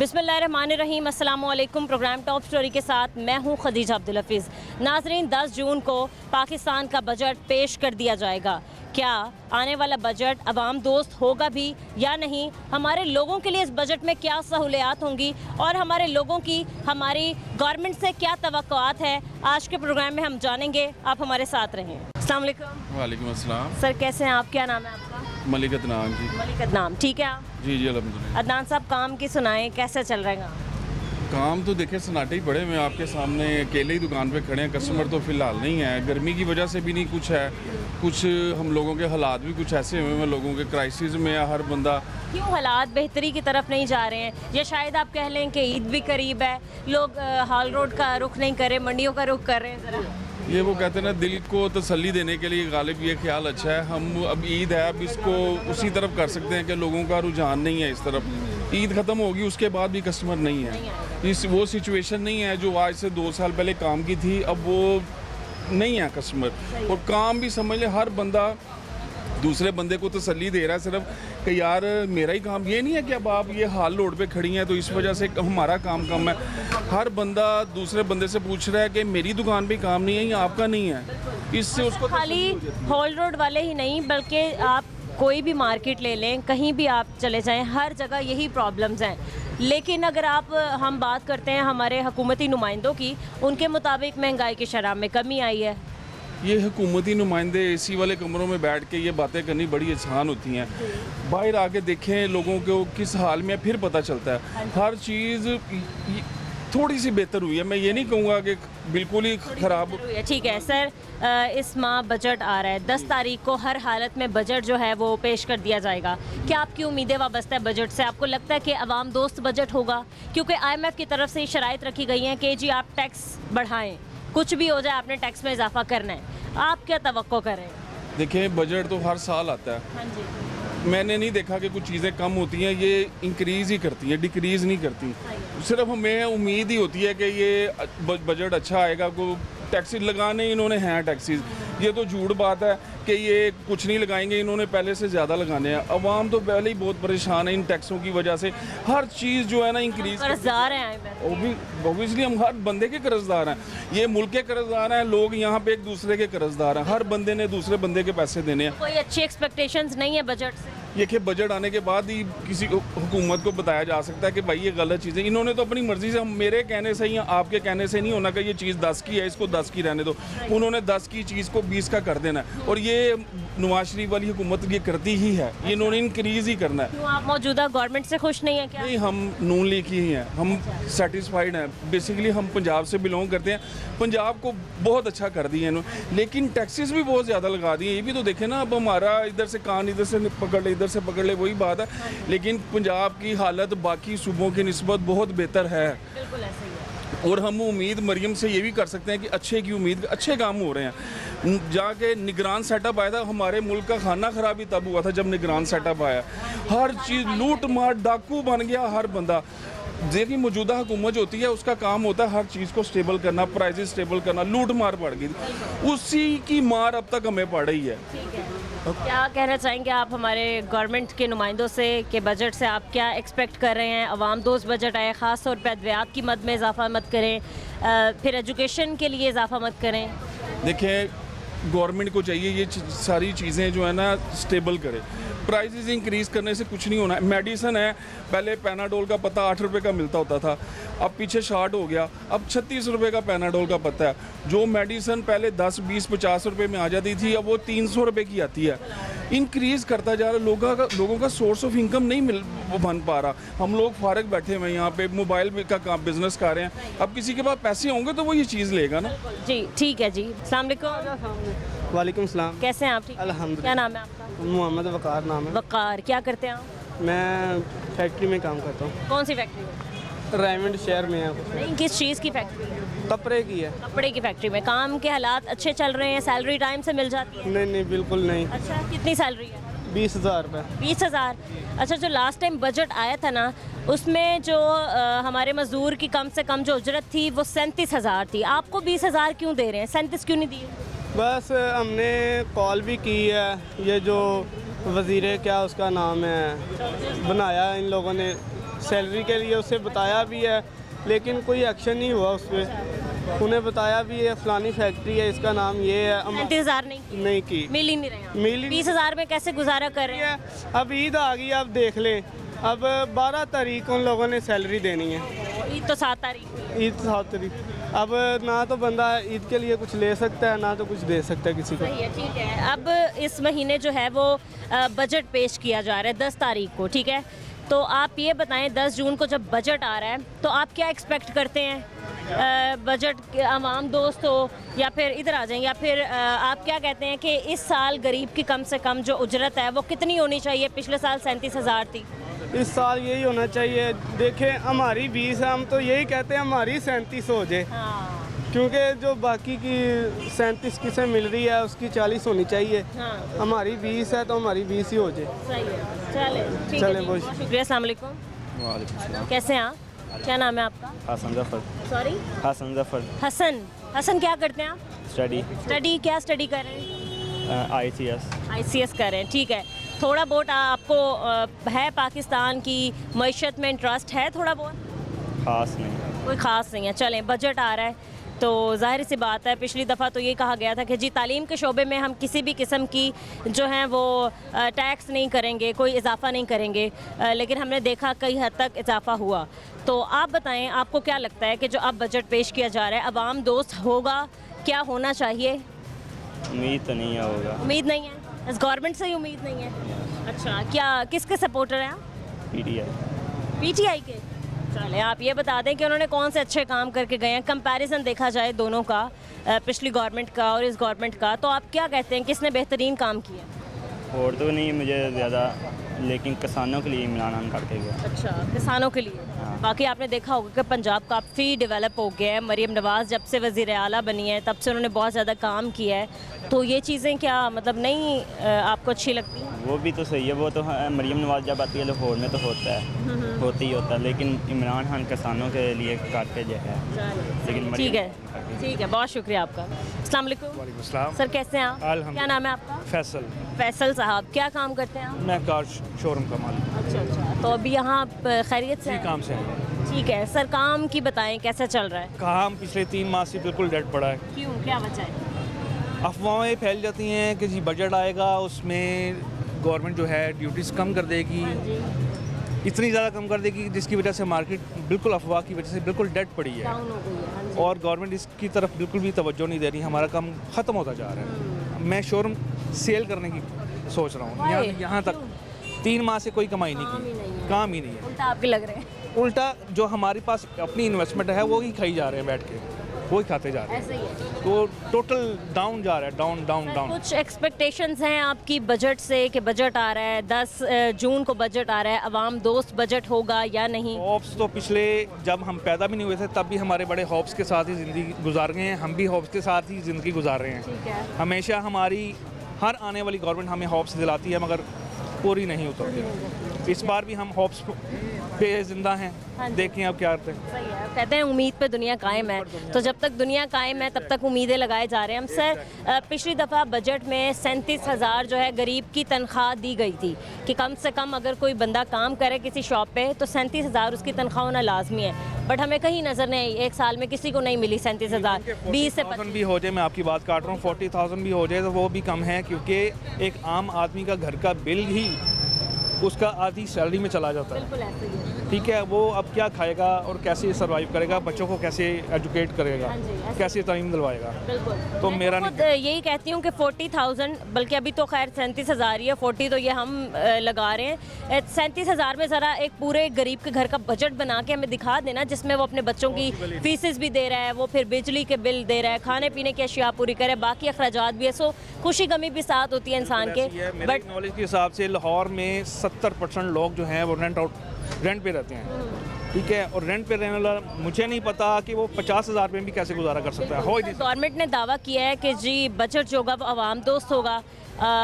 बिस्मिल्लाहिर्रहमानिर्रहीम, अस्सलामुअलैकुम। Programme top story के साथ मैं हूं खदीजा अब्दुल हफीज़। नाज़रीन, 10 जून को पाकिस्तान का बजट पेश कर दिया जाएगा। क्या आने वाला बजट अवाम दोस्त होगा भी या नहीं? हमारे लोगों के लिए इस बजट में क्या सहूलियात होंगी और हमारे लोगों की हमारी गवर्नमेंट से क्या तवक्कुआत है, आज के प्रोग्राम में हम जानेंगे। आप हमारे साथ रहें। अस्सलाम वालेकुम। वालेकुम अस्सलाम। सर, कैसे हैं आप? क्या नाम है आपका? मलिक अदनान जी। मलिक अदनान, ठीक है आप? जी जी अल्हम्दुलिल्लाह। अदनान साहब, काम की सुनाएं, कैसे चल रहे हैं? काम तो देखे सन्नाटे ही पड़े। मैं आपके सामने अकेले ही दुकान पे खड़े हैं, कस्टमर तो फ़िलहाल नहीं है। गर्मी की वजह से भी नहीं कुछ है, कुछ हम लोगों के हालात भी कुछ ऐसे हुए हैं, लोगों के क्राइसिस में है हर बंदा। क्यों हालात बेहतरी की तरफ नहीं जा रहे हैं? या शायद आप कह लें कि ईद भी करीब है, लोग हाल रोड का रुख नहीं कर रहे, मंडियों का रुख कर रहे हैं। ज़रा ये वो कहते हैं ना, दिल को तसल्ली देने के लिए गालिब ये ख्याल अच्छा है। हम अब ईद है, अब इसको उसी तरफ कर सकते हैं कि लोगों का रुझान नहीं है इस तरफ। ईद ख़त्म होगी, उसके बाद भी कस्टमर नहीं है। इस वो सिचुएशन नहीं है जो आज से 2 साल पहले काम की थी, अब वो नहीं है कस्टमर। और काम भी समझ ले, हर बंदा दूसरे बंदे को तसल्ली दे रहा है सिर्फ कि यार मेरा ही काम। ये नहीं है कि अब आप ये हाल रोड पे खड़ी हैं तो इस वजह से हमारा काम कम है। हर बंदा दूसरे बंदे से पूछ रहा है कि मेरी दुकान पे काम नहीं है या आपका नहीं है। इससे उसको खाली हॉल रोड वाले ही नहीं, बल्कि आप कोई भी मार्केट ले लें, कहीं भी आप चले जाएं, हर जगह यही प्रॉब्लम्स हैं। लेकिन अगर हम बात करते हैं हमारे हुकूमती नुमाइंदों की, उनके मुताबिक महंगाई की शरह में कमी आई है। ये हुकूमती नुमाइंदे एसी वाले कमरों में बैठ के ये बातें करनी बड़ी आसान होती हैं। बाहर आके देखें लोगों को किस हाल में है, फिर पता चलता है। हर चीज़ थोड़ी सी बेहतर हुई है, मैं ये नहीं कहूँगा कि बिल्कुल ही ख़राब हुई है। ठीक है सर, इस माह बजट आ रहा है, 10 तारीख को हर हालत में बजट जो है वो पेश कर दिया जाएगा। क्या आपकी उम्मीदें वाबस्ता है बजट से? आपको लगता है कि अवाम दोस्त बजट होगा? क्योंकि IMF की तरफ से शराइत रखी गई हैं कि जी आप टैक्स बढ़ाएं, कुछ भी हो जाए आपने टैक्स में इजाफा करना है। आप क्या तवक्को कर रहे हैं? देखें, बजट तो हर साल आता है। हाँ जी। मैंने नहीं देखा कि कुछ चीज़ें कम होती हैं, ये इंक्रीज़ ही करती हैं, डिक्रीज़ नहीं करती। सिर्फ हमें उम्मीद ही होती है कि ये बजट अच्छा आएगा। को टैक्सेस लगाने इन्होंने हैं टैक्सेस, ये तो झूठ बात है कि ये कुछ नहीं लगाएंगे, इन्होंने पहले से ज़्यादा लगाने हैं। अवाम तो पहले ही बहुत परेशान है इन टैक्सों की वजह से। हर चीज़ जो है ना इंक्रीज, कर्जदार हैं। ओबियसली हम हर बंदे के कर्जदार हैं, ये मुल्क के कर्जदार हैं। लोग यहाँ पे एक दूसरे के कर्जदार हैं, हर बंदे ने दूसरे बंदे के पैसे देने हैं। कोई अच्छी एक्सपेक्टेशंस नहीं है बजट से? ये कि बजट आने के बाद ही किसी हुकूमत को बताया जा सकता है कि भाई ये गलत चीज़ें। इन्होंने तो अपनी मर्ज़ी से, मेरे कहने से या आपके कहने से नहीं होना कि ये चीज़ 10 की है, इसको 10 की रहने दो। उन्होंने 10 की चीज़ को 20 का कर देना है, और ये नवाज शरीफ वाली हुकूमत ये करती ही है। ये इन्होंने इंक्रीज़ ही करना है। क्यों आप मौजूदा गवर्नमेंट से खुश नहीं है क्या? नहीं, हम नून लीग ही हैं, हम सेटिस्फाइड हैं। बेसिकली हम पंजाब से बिलोंग करते हैं, पंजाब को बहुत अच्छा कर दिया इन्होंने, लेकिन टैक्सेस भी बहुत ज़्यादा लगा दिए। ये भी तो देखें ना, अब हमारा इधर से कान इधर से पकड़ ले, इधर से पकड़ ले, वही बात है। लेकिन पंजाब की हालत बाकी सूबों की निस्बत बहुत बेहतर है। बिल्कुल ऐसे ही है। और हम उम्मीद मरियम से ये भी कर सकते हैं कि अच्छे की उम्मीद, अच्छे काम हो रहे हैं। जाके निगरान सेटअप आया था, हमारे मुल्क का खाना खराबी तब हुआ था जब निगरान सेटअप आया। हर चीज़ लूट मार, डाकू बन गया हर बंदा। देखिए, मौजूदा हुकूमत जो होती है उसका काम होता है हर चीज़ को स्टेबल करना, प्राइसेस स्टेबल करना। लूट मार पड़ गई, उसी की मार अब तक हमें पड़ रही है। ठीक है, क्या कहना चाहेंगे आप हमारे गवर्नमेंट के नुमाइंदों से कि बजट से आप क्या एक्सपेक्ट कर रहे हैं? अवाम दोस्त बजट आए, ख़ास तौर पर अद्वियात की मद में इजाफा मत करें, फिर एजुकेशन के लिए इजाफा मत करें। देखिए, गवर्नमेंट को चाहिए ये सारी चीज़ें जो है ना स्टेबल करे। प्राइसेस इंक्रीज़ करने से कुछ नहीं होना। मेडिसन है, पहले पैनाडोल का पत्ता 8 रुपये का मिलता होता था, अब पीछे 60 हो गया, अब 36 रुपये का पैनाडोल का पत्ता है। जो मेडिसन पहले 10, 20, 50 रुपये में आ जाती थी, अब वो 300 रुपये की आती है। इंक्रीज़ करता जा रहा। लोगों का सोर्स ऑफ इनकम नहीं बन पा रहा। हम लोग फारग बैठे हुए यहाँ पे मोबाइल का काम बिजनेस कर रहे हैं। अब किसी के पास पैसे होंगे तो वो ये चीज़ लेगा ना। जी ठीक है जी। अस्सलाम वालेकुम। वालेकुम सलाम। कैसे हैं आप? ठीक, अल्हम्दुलिल्लाह। क्या नाम है आपका? मोहम्मद वक़ार नाम है। वक़ार, क्या करते हैं आप? मैं फैक्ट्री में काम करता हूँ। कौन सी फैक्ट्री में? रायमंड शहर में है। नहीं, किस चीज़ की फैक्ट्री है? कपड़े की है। कपड़े की फैक्ट्री में। काम के हालात अच्छे चल रहे हैं? सैलरी टाइम से मिल जाती है? नहीं, बिल्कुल नहीं। अच्छा, कितनी सैलरी है? 20,000 रुपये। 20,000। अच्छा, जो लास्ट टाइम बजट आया था ना, उसमें जो हमारे मजदूर की कम से कम जो उजरत थी वो 37,000 थी। आपको 20,000 क्यों दे रहे हैं? 37 क्यों नहीं दिए? बस हमने कॉल भी की है, ये जो वज़ीर क्या उसका नाम है बनाया इन लोगों ने सैलरी के लिए, उसे बताया भी है लेकिन कोई एक्शन नहीं हुआ उस पर। उन्हें बताया भी है फलानी फैक्ट्री है, इसका नाम ये है, 37,000 नहीं की मिल ही नहीं रहे, मिल ही 20,000 में कैसे गुजारा कर रहे हैं? अब ईद आ गई, अब देख लें, अब 12 तारीख उन लोगों ने सैलरी देनी है। ईद तो 7 तारीख को। ईद 7 तारीख, अब ना तो बंदा ईद के लिए कुछ ले सकता है ना तो कुछ दे सकता है किसी को। सही है, ठीक है। अब इस महीने जो है वो बजट पेश किया जा रहा है 10 तारीख को, ठीक है। तो आप ये बताएं 10 जून को जब बजट आ रहा है तो आप क्या एक्सपेक्ट करते हैं? बजट के आवाम दोस्त हो या फिर इधर आ जाएं, या फिर आप क्या कहते हैं कि इस साल गरीब की कम से कम जो उजरत है वो कितनी होनी चाहिए? पिछले साल 37,000 थी, इस साल यही होना चाहिए। देखें हमारी 20 है, हम तो यही कहते हैं हमारी 37 हो जाए, क्योंकि जो बाकी की 37 किसे मिल रही है उसकी 40 होनी चाहिए। हमारी 20 है तो हमारी 20 ही हो जाए। सही है, चले ठीक चले, है जी, बहुत बहुत शुक्रिया। अस्सलाम वालेकुम, कैसे हैं आप? क्या नाम है आपका? हसन जफर। सॉरी, हसन जफर। हसन क्या करते हैं आप? स्टडी क्या स्टडी कर रहे हैं? ICS कर रहे हैं, ठीक है। थोड़ा बहुत आपको है पाकिस्तान की मईशत में इंटरेस्ट है? थोड़ा बहुत खास नहीं। कोई ख़ास नहीं है। चलें, बजट आ रहा है तो जाहिर सी बात है, पिछली दफ़ा तो ये कहा गया था कि जी तालीम के शोबे में हम किसी भी किस्म की जो है वो टैक्स नहीं करेंगे, कोई इजाफ़ा नहीं करेंगे, लेकिन हमने देखा कई हद तक इजाफ़ा हुआ। तो आप बताएं, आपको क्या लगता है कि जो अब बजट पेश किया जा रहा है अवाम दोस्त होगा? क्या होना चाहिए? उम्मीद तो नहीं होगा। उम्मीद नहीं है, इस गवर्नमेंट से ही उम्मीद नहीं है। अच्छा, क्या किसके सपोर्टर हैं आप? PTI के। चले, आप ये बता दें कि उन्होंने कौन से अच्छे काम करके गए हैं? कंपैरिजन देखा जाए दोनों का, पिछली गवर्नमेंट का और इस गवर्नमेंट का, तो आप क्या कहते हैं किसने बेहतरीन काम किया? और तो नहीं मुझे ज़्यादा, लेकिन किसानों के लिए इमरान खान करके गया। अच्छा, किसानों के लिए। बाकी आपने देखा होगा कि पंजाब काफ़ी डेवलप हो गया है। मरीम नवाज़ जब से वज़ीर आला बनी है तब से उन्होंने बहुत ज़्यादा काम किया है। तो ये चीज़ें क्या मतलब नहीं आपको अच्छी लगती हैं? वो भी तो सही है, वो तो मरीम नवाज जब आती है लाहौर में तो होता है, होती ही होता है, लेकिन इमरान खान किसानों के लिए करके जो है। लेकिन ठीक है, ठीक है, बहुत शुक्रिया आपका। अस्सलाम वालेकुम सर, कैसे हैं आप? क्या नाम है आपका? फैसल साहब, क्या काम करते हैं आप? मैं कार शोरूम का मालिक। अच्छा, तो अभी यहाँ आप खैरियत से हैं? काम से हैं। ठीक है सर, काम की बताएं कैसा चल रहा है? काम पिछले 3 माह से बिल्कुल डेड पड़ा है। क्यों, क्या वजह है? अफवाहें फैल जाती हैं कि जी बजट आएगा, उसमें गवर्नमेंट जो है ड्यूटीज़ कम कर देगी, इतनी ज़्यादा कम कर देगी जिसकी वजह से मार्केट बिल्कुल अफवाह की वजह से बिल्कुल डेड पड़ी है, डाउन हो गई है। हाँ जी। और गवर्नमेंट इसकी तरफ बिल्कुल भी तवज्जो नहीं दे रही। हमारा काम ख़त्म होता जा रहा है। मैं शोरूम सेल करने की सोच रहा हूँ। यहाँ तक 3 माह से कोई कमाई नहीं की, काम ही नहीं है। उल्टा आपके लग रहे हैं? उल्टा जो हमारे पास अपनी इन्वेस्टमेंट है वो ही खाई जा रहे हैं, बैठ के वो ही खाते जा रहे हैं। ऐसे ही है। तो टोटल डाउन जा रहा है, डाउन डाउन डाउन। कुछ एक्सपेक्टेशंस हैं आपकी बजट से कि बजट आ रहा है 10 जून को बजट आ रहा है, अवाम दोस्त बजट होगा या नहीं? हॉप्स तो पिछले जब हम पैदा भी नहीं हुए थे तब भी हमारे बड़े हॉप्स के साथ ही ज़िंदगी गुजार गए हैं, हम भी हॉप्स के साथ ही ज़िंदगी गुजार रहे हैं। ठीक है। हमेशा हमारी हर आने वाली गवर्नमेंट हमें हॉप्स दिलाती है मगर पूरी नहीं उतरती। इस बार भी हम हॉप्स पे जिंदा हैं, हाँ जी। देखें अब क्या करते हैं। सही है, कहते हैं उम्मीद पे दुनिया कायम है, तो जब तक दुनिया कायम है तब तक उम्मीदें लगाए जा रहे हैं हम। सर, पिछली दफ़ा बजट में 37,000 जो है गरीब की तनख्वाह दी गई थी कि कम से कम अगर कोई बंदा काम करे किसी शॉप पे तो 37,000 उसकी तनख्वाह होना लाजमी है, बट हमें कहीं नज़र नहीं आई। एक साल में किसी को नहीं मिली 37,000। 20 से 40,000 भी हो जाए, मैं आपकी बात काट रहा हूँ, 40,000 भी हो जाए तो वो भी कम है, क्योंकि एक आम आदमी का घर का बिल ही उसका आधी सैलरी में चला जाता है। बिल्कुल ऐसे ही है। ठीक है, वो अब क्या खाएगा और कैसे सर्वाइव करेगा, बच्चों को कैसे एजुकेट करेगा, हाँ जी, ऐसे कैसे तालीम दिलवाएगा। बिल्कुल। तो मैं मेरा खुद यही कहती हूँ कि 40,000, बल्कि अभी तो खैर 37,000 ही है, 40 तो ये हम लगा रहे हैं। 37,000 में ज़रा एक पूरे गरीब के घर का बजट बना के हमें दिखा देना, जिसमें वो अपने बच्चों की फीसेस भी दे रहा है, वो फिर बिजली के बिल दे रहा है, खाने पीने की अशिया पूरी करे, बाकी अखराजात भी है। सो खुशी गमी भी साथ होती है इंसान के। मेरे नॉलेज के हिसाब से लाहौर में 70% लोग जो हैं वो रेंट पे रहते हैं। ठीक है, और रेंट पे रहने वाला मुझे नहीं पता कि वो 50,000 में भी कैसे गुजारा कर सकता है। हो ही नहीं। गवर्नमेंट ने दावा किया है कि जी बजट जो होगा वो आवाम दोस्त होगा,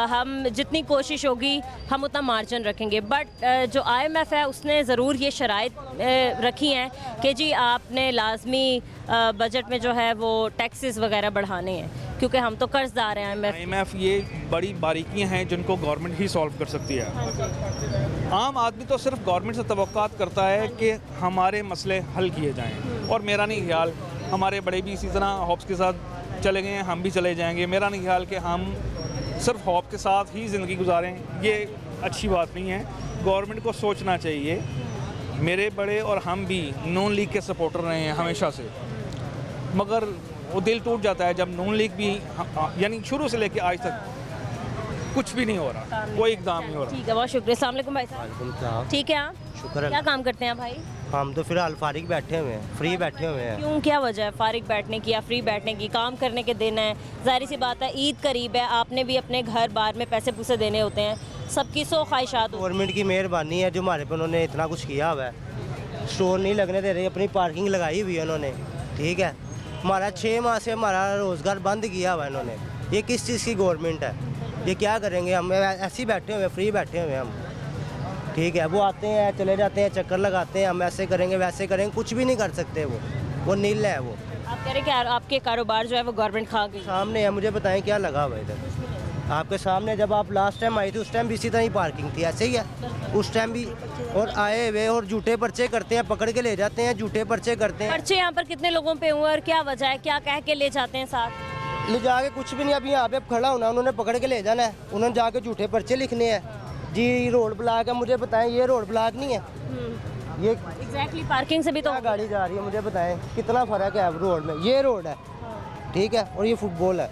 हम जितनी कोशिश होगी हम उतना मार्जिन रखेंगे, बट जो IMF है उसने ज़रूर ये शराइत रखी हैं कि जी आपने लाजमी बजट में जो है वो टैक्सेस वगैरह बढ़ाने हैं, क्योंकि हम तो कर्जदार हैं IMF। IMF ये बड़ी बारीकियां हैं जिनको गवर्नमेंट ही सॉल्व कर सकती है। आम आदमी तो सिर्फ गवर्नमेंट से तवक्कात करता है कि हमारे मसले हल किए जाएं, और मेरा नहीं ख्याल हमारे बड़े भी इसी तरह हॉप्स के साथ चले गए हैं, हम भी चले जाएंगे। मेरा नहीं ख्याल कि हम सिर्फ हॉप के साथ ही ज़िंदगी गुजारें, ये अच्छी बात नहीं है। गवर्नमेंट को सोचना चाहिए। मेरे बड़े और हम भी नून लीग के सपोर्टर रहे हैं हमेशा से, मगर वो दिल टूट जाता है जब नून लीग भी यानी शुरू से लेके आज तक कुछ भी नहीं हो रहा, कोई इकदाम नहीं हो रहा। ठीक है, बहुत शुक्रिया। अस्सलाम वालेकुम भाई साहब। वालेकुम सलाम। ठीक है, आप शुक्र क्या काम करते हैं भाई? हम तो फिलहाल फारिग बैठे हुए हैं, फ्री बैठे हुए हैं। क्यों, क्या वजह है फारिग बैठने की या फ्री बैठने की? काम करने के दिन है, जाहिर सी बात है ईद करीब है, आपने भी अपने घर बार में पैसे पूसे देने होते हैं, सबकी सौ ख्वाहिशात होती गवर्नमेंट की मेहरबानी है जो हमारे पे उन्होंने इतना कुछ किया हुआ है। स्टोर नहीं लगने दे रही, अपनी पार्किंग लगाई हुई है उन्होंने, ठीक है। हमारा 6 माह से हमारा रोज़गार बंद किया हुआ है इन्होंने। ये किस चीज़ की गवर्नमेंट है? ये क्या करेंगे? हम ऐसे ही बैठे हुए हैं, फ्री बैठे हुए हैं हम, ठीक है। वो आते हैं चले जाते हैं, चक्कर लगाते हैं, हम ऐसे करेंगे वैसे करेंगे, कुछ भी नहीं कर सकते। वो नील है। वो आप कह रहे हैं कि आपके कारोबार जो है वो गवर्नमेंट खा गई। सामने है, मुझे बताएं क्या लगा हुआ इधर आपके सामने? जब आप लास्ट टाइम आई थी उस टाइम भी इसी तरह ही पार्किंग थी, ऐसे ही है उस टाइम भी। और आए हुए और झूठे पर्चे करते हैं, पकड़ के ले जाते हैं, झूठे पर्चे करते हैं। पर्चे यहाँ पर कितने लोगों पे हुए और क्या वजह है, क्या कह के ले जाते हैं साथ? ले जाके कुछ भी नहीं, अभी यहाँ पे खड़ा होना, उन्होंने पकड़ के ले जाना है, उन्होंने जाके झूठे पर्चे लिखने हैं जी। रोड ब्लॉक है, मुझे बताएं ये रोड ब्लॉक नहीं है? ये एग्जैक्टली पार्किंग से भी तो क्या गाड़ी जा रही है, मुझे बताएं कितना फ़र्क है रोड में? ये रोड है, ठीक है, और ये फुटबॉल है,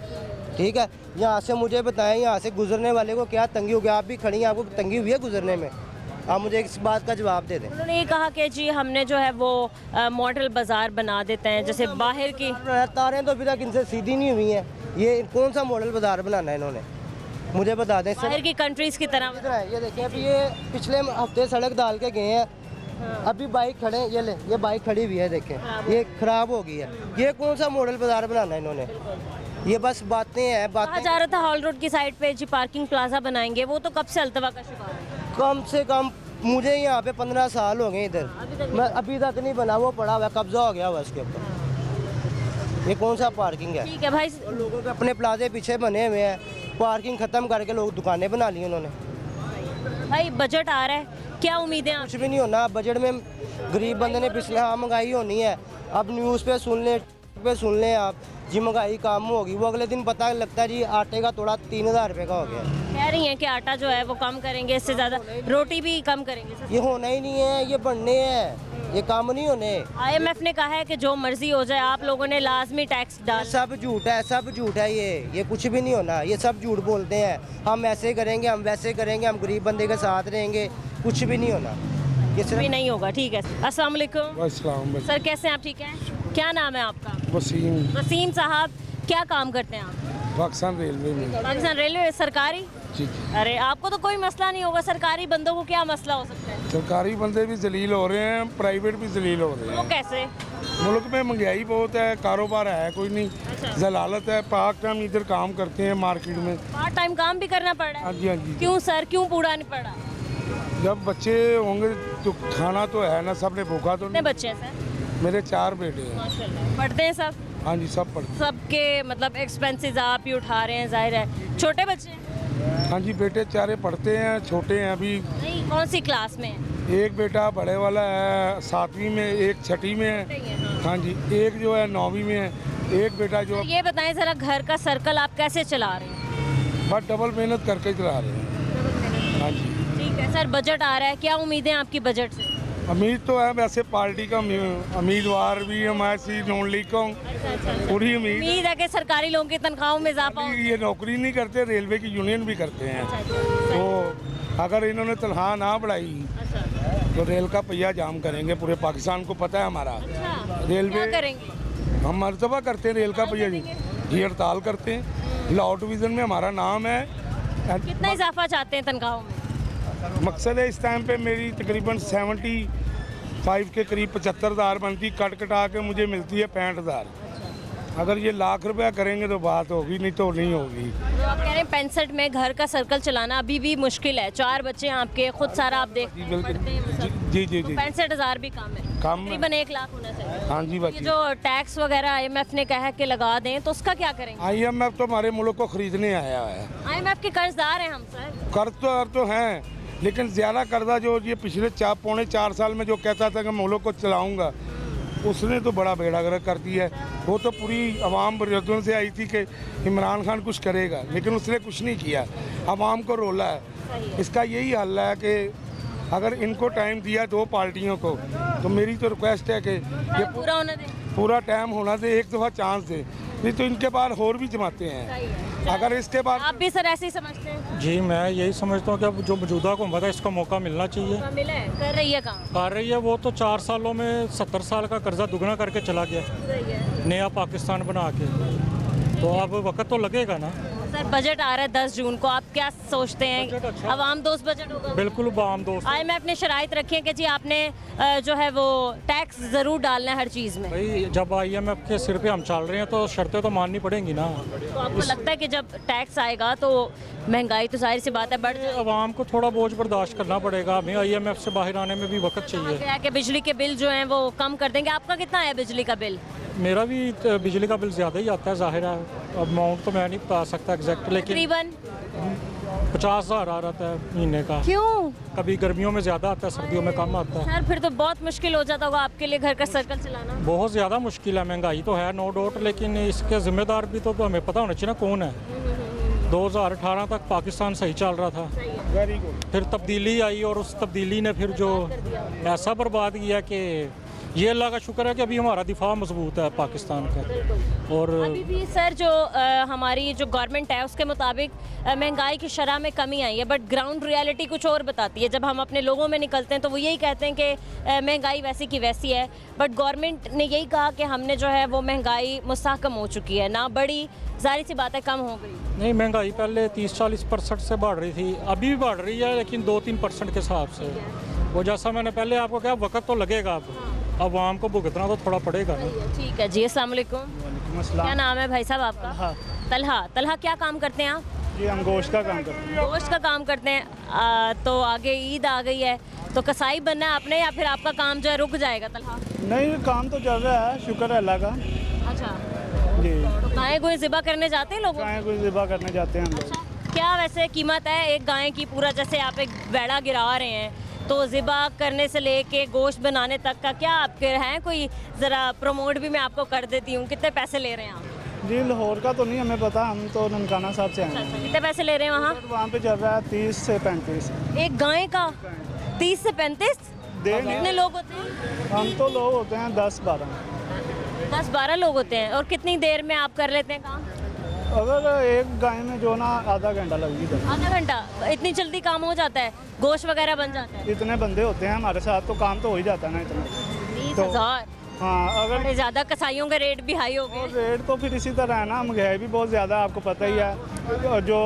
ठीक है। यहाँ से मुझे बताएं, यहाँ से गुजरने वाले को क्या तंगी हो गया? आप भी खड़ी हैं, आपको तंगी हुई है गुजरने में? आप मुझे इस बात का जवाब दे दें। उन्होंने ये कहा कि जी हमने जो है वो मॉडल बाज़ार बना देते हैं, जैसे बाहर की तारें तो अभी तक इनसे सीधी नहीं हुई हैं। ये कौन सा मॉडल बाजार बनाना है इन्होंने? मुझे बता दें। बाहर की कंट्रीज़ की तरह। इधर है, ये देखें, अभी ये पिछले हफ्ते सड़क डाल के गए हैं, अभी बाइक खड़े हैं, ये ले, ये बाइक खड़ी हुई है, देखें ये ख़राब हो गई है। ये कौन सा मॉडल बाजार बनाना है इन्होंने? ये बस बातें हैं, कहा बातें। जा रहा था हॉल रोड की साइड पे जी पार्किंग प्लाजा बनाएंगे, वो तो कब से अल्तवा का शिकार है। कम से कम मुझे यहाँ पे 15 साल हो गए इधर, मैं अभी तक नहीं बना, वो पड़ा हुआ है, कब्जा हो गया हुआ इसके ऊपर। ये कौन सा पार्किंग है? ठीक है भाई। लोगों के अपने प्लाजे पीछे बने हुए हैं, पार्किंग ख़त्म करके लोग दुकानें बना ली उन्होंने। भाई बजट आ रहा है, क्या उम्मीदें आप? कुछ भी नहीं होना बजट में। गरीब बंदे ने पिछले, हाँ महंगाई होनी है, अब न्यूज़ पे सुन लें आप जी महंगाई कम होगी, वो अगले दिन पता लगता है जी आटे का तोड़ा 3000 रुपये का हो गया। कह रही हैं कि आटा जो है वो कम करेंगे, इससे ज़्यादा रोटी भी कम करेंगे। ये होना ही नहीं है, ये बनने हैं, ये काम नहीं होने। IMF ने कहा है कि जो मर्जी हो जाए, आप लोगों ने लाजमी टैक्स डाल। सब झूठ है, सब झूठ है, ये कुछ भी नहीं होना, ये सब झूठ बोलते हैं। हम ऐसे करेंगे, हम वैसे करेंगे, हम गरीब बंदे के साथ रहेंगे, कुछ भी नहीं होना, ये भी नहीं होगा। ठीक है, अस्सलाम वालेकुम सर, कैसे हैं आप? ठीक हैं, क्या नाम है आपका? वसीम साहब, क्या काम करते हैं आप? पाकिस्तान रेलवे में। पाकिस्तान रेलवे सरकारी? जी। अरे आपको तो कोई मसला नहीं होगा, सरकारी बंदों को क्या मसला हो सकता है? सरकारी बंदे भी जलील हो रहे हैं, प्राइवेट भी जलील हो रहे वो हैं। कैसे? मुल्क में महंगाई बहुत है, कारोबार है कोई नहीं, जलालत है। पार्ट टाइम इधर काम करते हैं मार्केट में। पार्ट टाइम काम भी करना पड़ रहा हाँ है? जी, हाँ जी। क्यों सर, क्यों पूरा नहीं पड़ा? जब बच्चे होंगे तो खाना तो है ना, सबने भूखा तो कितने नहीं। बच्चे हैं सर? मेरे 4 बेटे हैं। माशाल्लाह। पढ़ते हैं सब? हाँ जी, सब पढ़ते सबके मतलब एक्सपेंसेस आप ही उठा रहे हैं, जाहिर है। छोटे बच्चे हैं? हैं। हाँ जी, बेटे 4 पढ़ते हैं, छोटे हैं अभी। नहीं, कौन सी क्लास में है? एक बेटा बड़े वाला है 7वीं में, एक 6ठी में है। हाँ जी, एक जो है 9वीं में है, एक बेटा जो ये बताएं ज़रा, घर का सर्कल आप कैसे चला रहे हैं? बस डबल मेहनत करके चला रहे हैं। हाँ जी। ठीक है सर, बजट आ रहा है, क्या उम्मीदें आपकी बजट से? उम्मीद तो है, वैसे पार्टी का उम्मीदवार भी हमारी नॉन लीग का पूरी उम्मीद है कि सरकारी लोगों की तनख्वाहों में इजाफा हो। ये नौकरी नहीं करते, रेलवे की यूनियन भी करते हैं। तो अगर इन्होंने तनख्वाह ना बढ़ाई तो रेल का पहिया जाम करेंगे, पूरे पाकिस्तान को पता है हमारा। रेलवे क्या करेंगे? हम मरतबा करते हैं रेल का पहिया जी, हड़ताल करते हैं। लॉ डिवीज़न में हमारा नाम है। कितना इजाफा चाहते हैं तनख्वाहों में? मकसद है इस टाइम पे मेरी तकरीबन 75 के करीब 75,000 बनती, कट कटा के मुझे मिलती है 65,000। अगर ये लाख रुपया करेंगे तो बात होगी, नहीं तो नहीं होगी। तो आप कह रहे हैं 65 में घर का सर्कल चलाना अभी भी मुश्किल है? 4 बच्चे हैं आपके, खुद सारा आप देख जी बिल्कुल। पढ़ते हैं मतलब। जी जी जी। 65,000 भी कम है, कम है। तकरीबन 1 लाख होना चाहिए। हाँ जी ये बाकी जो टैक्स वगैरह आईएमएफ ने कहा है कि लगा दें, तो उसका क्या करेंगे? IMF तो हमारे मुल्क को खरीदने आया है। आईएमएफ के कर्जदार हैं हम सर। कर्ज तो हैं, लेकिन ज़्यादा कर्जा जो ये पिछले 4.25 साल में जो कहता था कि मुल्क को चलाऊंगा, उसने तो बड़ा बेड़ा गर्क कर दिया है। वो तो पूरी आवाम बरदों से आई थी कि इमरान खान कुछ करेगा, लेकिन उसने कुछ नहीं किया, आवाम को रोला है। इसका यही हल है कि अगर इनको टाइम दिया दो पार्टियों को, तो मेरी तो रिक्वेस्ट है कि ये पूरा होने दें। पूरा टाइम होना दे, एक दफ़ा चांस दे, नहीं तो इनके बाद और भी जमाते हैं। अगर इसके बाद आप भी सर ऐसे ही समझते हैं? जी मैं यही समझता हूँ कि अब जो मौजूदा हुकूमत है इसको मौका मिलना चाहिए। मिला है, कर रही है काम। कर रही है, वो तो 4 सालों में 70 साल का कर्जा दुगना करके चला गया, नया पाकिस्तान बना के। तो अब वक्त तो लगेगा ना। सर बजट आ रहा है 10 जून को, आप क्या सोचते हैं? बजट अच्छा। अवाम दोस्त बजट होगा? बिल्कुल बाम दोस्त। आईएमएफ ने शराइत रखी है कि जी आपने जो है वो टैक्स ज़रूर डालना है हर चीज़ में। भाई जब IMF के सिर पे हम चल रहे हैं तो शर्तें तो माननी पड़ेंगी ना। तो आपको लगता है कि जब टैक्स आएगा तो महंगाई तो जाहिर सी बात है बढ़ जाएगी? आवाम को थोड़ा बोझ बर्दाश्त करना पड़ेगा। हमें IMF से बाहर आने में भी वक्त चाहिए। क्या कि बिजली के बिल जो हैं वो कम कर देंगे। आपका कितना है बिजली का बिल? मेरा भी बिजली का बिल ज़्यादा ही आता है, जाहिर है। अब अमाउंट तो मैं नहीं बता सकता एग्जैक्ट, लेकिन तकरीबन 50,000 आ रहा है महीने का। क्यों? कभी गर्मियों में ज़्यादा आता है, सर्दियों में कम आता है। सर फिर तो बहुत मुश्किल हो जाता होगा आपके लिए घर का सर्कल चलाना। बहुत ज़्यादा मुश्किल है, महंगाई तो है नो डाउट, लेकिन इसके ज़िम्मेदार भी तो हमें पता होना चाहिए ना कौन है। 2018 तक पाकिस्तान सही चल रहा था, फिर तब्दीली आई और उस तब्दीली ने फिर जो ऐसा बर्बाद किया कि ये अल्लाह का शुक्र है कि अभी हमारा दिफा मजबूत है पाकिस्तान का। और अभी भी सर जो हमारी जो गवर्नमेंट है उसके मुताबिक महंगाई की शरह में कमी आई है, बट ग्राउंड रियलिटी कुछ और बताती है। जब हम अपने लोगों में निकलते हैं तो वो यही कहते हैं कि महंगाई वैसी की वैसी है, बट गवर्नमेंट ने यही कहा कि हमने जो है वो महंगाई मुस्तहकम हो चुकी है, ना बढ़ी, जाहिर सी बात है कम हो गई। नहीं, महंगाई पहले 30-40% से बढ़ रही थी, अभी भी बढ़ रही है, लेकिन 2-3% के हिसाब से। वो जैसा मैंने पहले आपको कहा, वक्त तो लगेगा, अब आवाम को भुगतना तो थोड़ा पड़ेगा ना। ठीक है जी, अस्सलाम वालेकुम। क्या नाम है भाई साहब आपका? तलहा। तलहा, क्या काम करते हैं आप? जी हम गोश्त का काम करते हैं। गोश्त का काम करते हैं। तो आगे ईद आ गई है, तो कसाई बनना है आपने या फिर आपका काम जो है रुक जाएगा? तलहा नहीं, काम तो चल रहा है, शुक्र है अल्लाह का। अच्छा, जी तो गाय गोई ज़िबा करने जाते हैं लोग? गाय को ज़िबा करने जाते हैं हम लोग। अच्छा, क्या वैसे कीमत है एक गाय की? पूरा जैसे आप एक बेड़ा गिरा रहे हैं, तो ज़िबा करने से लेके गोश्त बनाने तक का क्या आपके हैं? कोई ज़रा प्रमोट भी मैं आपको कर देती हूँ। कितने पैसे ले रहे हैं आप? जी लाहौर का तो नहीं हमें पता, हम तो ननकाना साहब से आए हैं। कितने पैसे ले रहे हैं वहाँ? वहाँ पे चल रहा है 30 से 35। एक गाय का 30 से 35? दे कितने लोग होते हैं? हम तो लोग होते हैं 10-12। 10-12 लोग होते हैं। और कितनी देर में आप कर लेते हैं काम? अगर एक गाय में जो ना आधा घंटा लगेगी। आधा घंटा? इतनी जल्दी काम हो जाता है? गोश्त वगैरह बन जाता है? इतने बंदे होते हैं हमारे साथ तो काम तो हो ही जाता है ना इतना। 30,000? हाँ, अगर बड़े ज़्यादा कसाईयों के रेट भी हाई हो गए। रेट तो फिर इसी तरह है ना, महंगाई भी बहुत ज़्यादा है, आपको पता ही है। और जो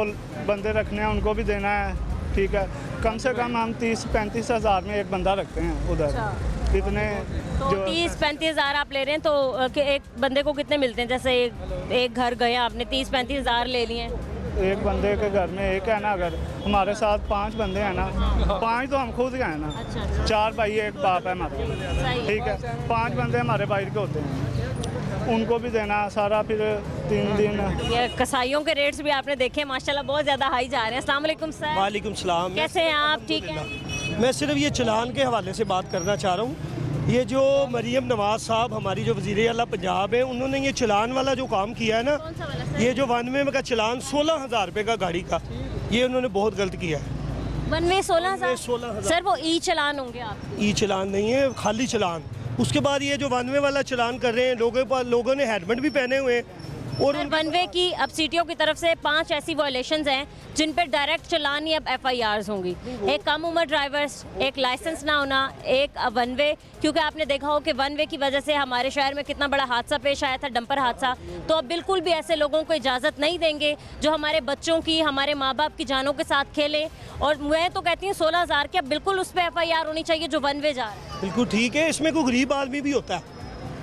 बंदे रखने हैं उनको भी देना है, ठीक है। कम से कम हम 30-35 हज़ार में एक बंदा रखते हैं उधर। इतने तो जो 30-35 हज़ार आप ले रहे हैं, तो एक बंदे को कितने मिलते हैं? जैसे एक घर गए आपने, 30-35 हज़ार ले लिए, एक बंदे के घर में एक है ना, अगर हमारे साथ 5 बंदे हैं ना, 5 तो हम खुद के हैं ना। अच्छा। 4 भाई एक बाप है हमारा, सही। ठीक है। 5 बंदे हमारे बाहर के होते हैं, उनको भी देना सारा, फिर 3 दिन। ये कसाईयों के रेट्स भी आपने देखे माशाल्लाह बहुत ज़्यादा हाई जा रहे हैं। अस्सलाम वालेकुम सर। वालेकुम सलाम। कैसे हैं आप? ठीक है। मैं सिर्फ ये चलान के हवाले से बात करना चाह रहा हूँ। ये जो मरीम नवाज़ साहब हमारी जो वज़ीर आला पंजाब है, उन्होंने ये चलान वाला जो काम किया है ना, कौन सा वाला सर? ये जो 1 वे का चलान 16,000 रुपये का गाड़ी का, ये उन्होंने बहुत गलत किया है। 1 वे 16,000? 16,000। सर वो ई चलान होंगे आप? ई चलान नहीं है, खाली चलान। उसके बाद ये जो 1 वे वाला चलान कर रहे हैं, लोगों ने हेलमेट भी पहने हुए हैं। और 1 वे की अब सीटीओ की तरफ से 5 ऐसी वायलेशंस हैं जिन पर डायरेक्ट चलान या FIRs होंगी। एक कम उम्र ड्राइवर्स, एक लाइसेंस ना होना, एक 1 वे, क्योंकि आपने देखा हो कि 1 वे की वजह से हमारे शहर में कितना बड़ा हादसा पेश आया था, डंपर हादसा। तो अब बिल्कुल भी ऐसे लोगों को इजाज़त नहीं देंगे जो हमारे बच्चों की, हमारे माँ बाप की जानों के साथ खेलें। और मैं तो कहती हूँ 16,000 की अब बिल्कुल उस पर FIR होनी चाहिए जो 1 वे जा रहा है। बिल्कुल ठीक है, इसमें कोई गरीब आदमी भी होता है,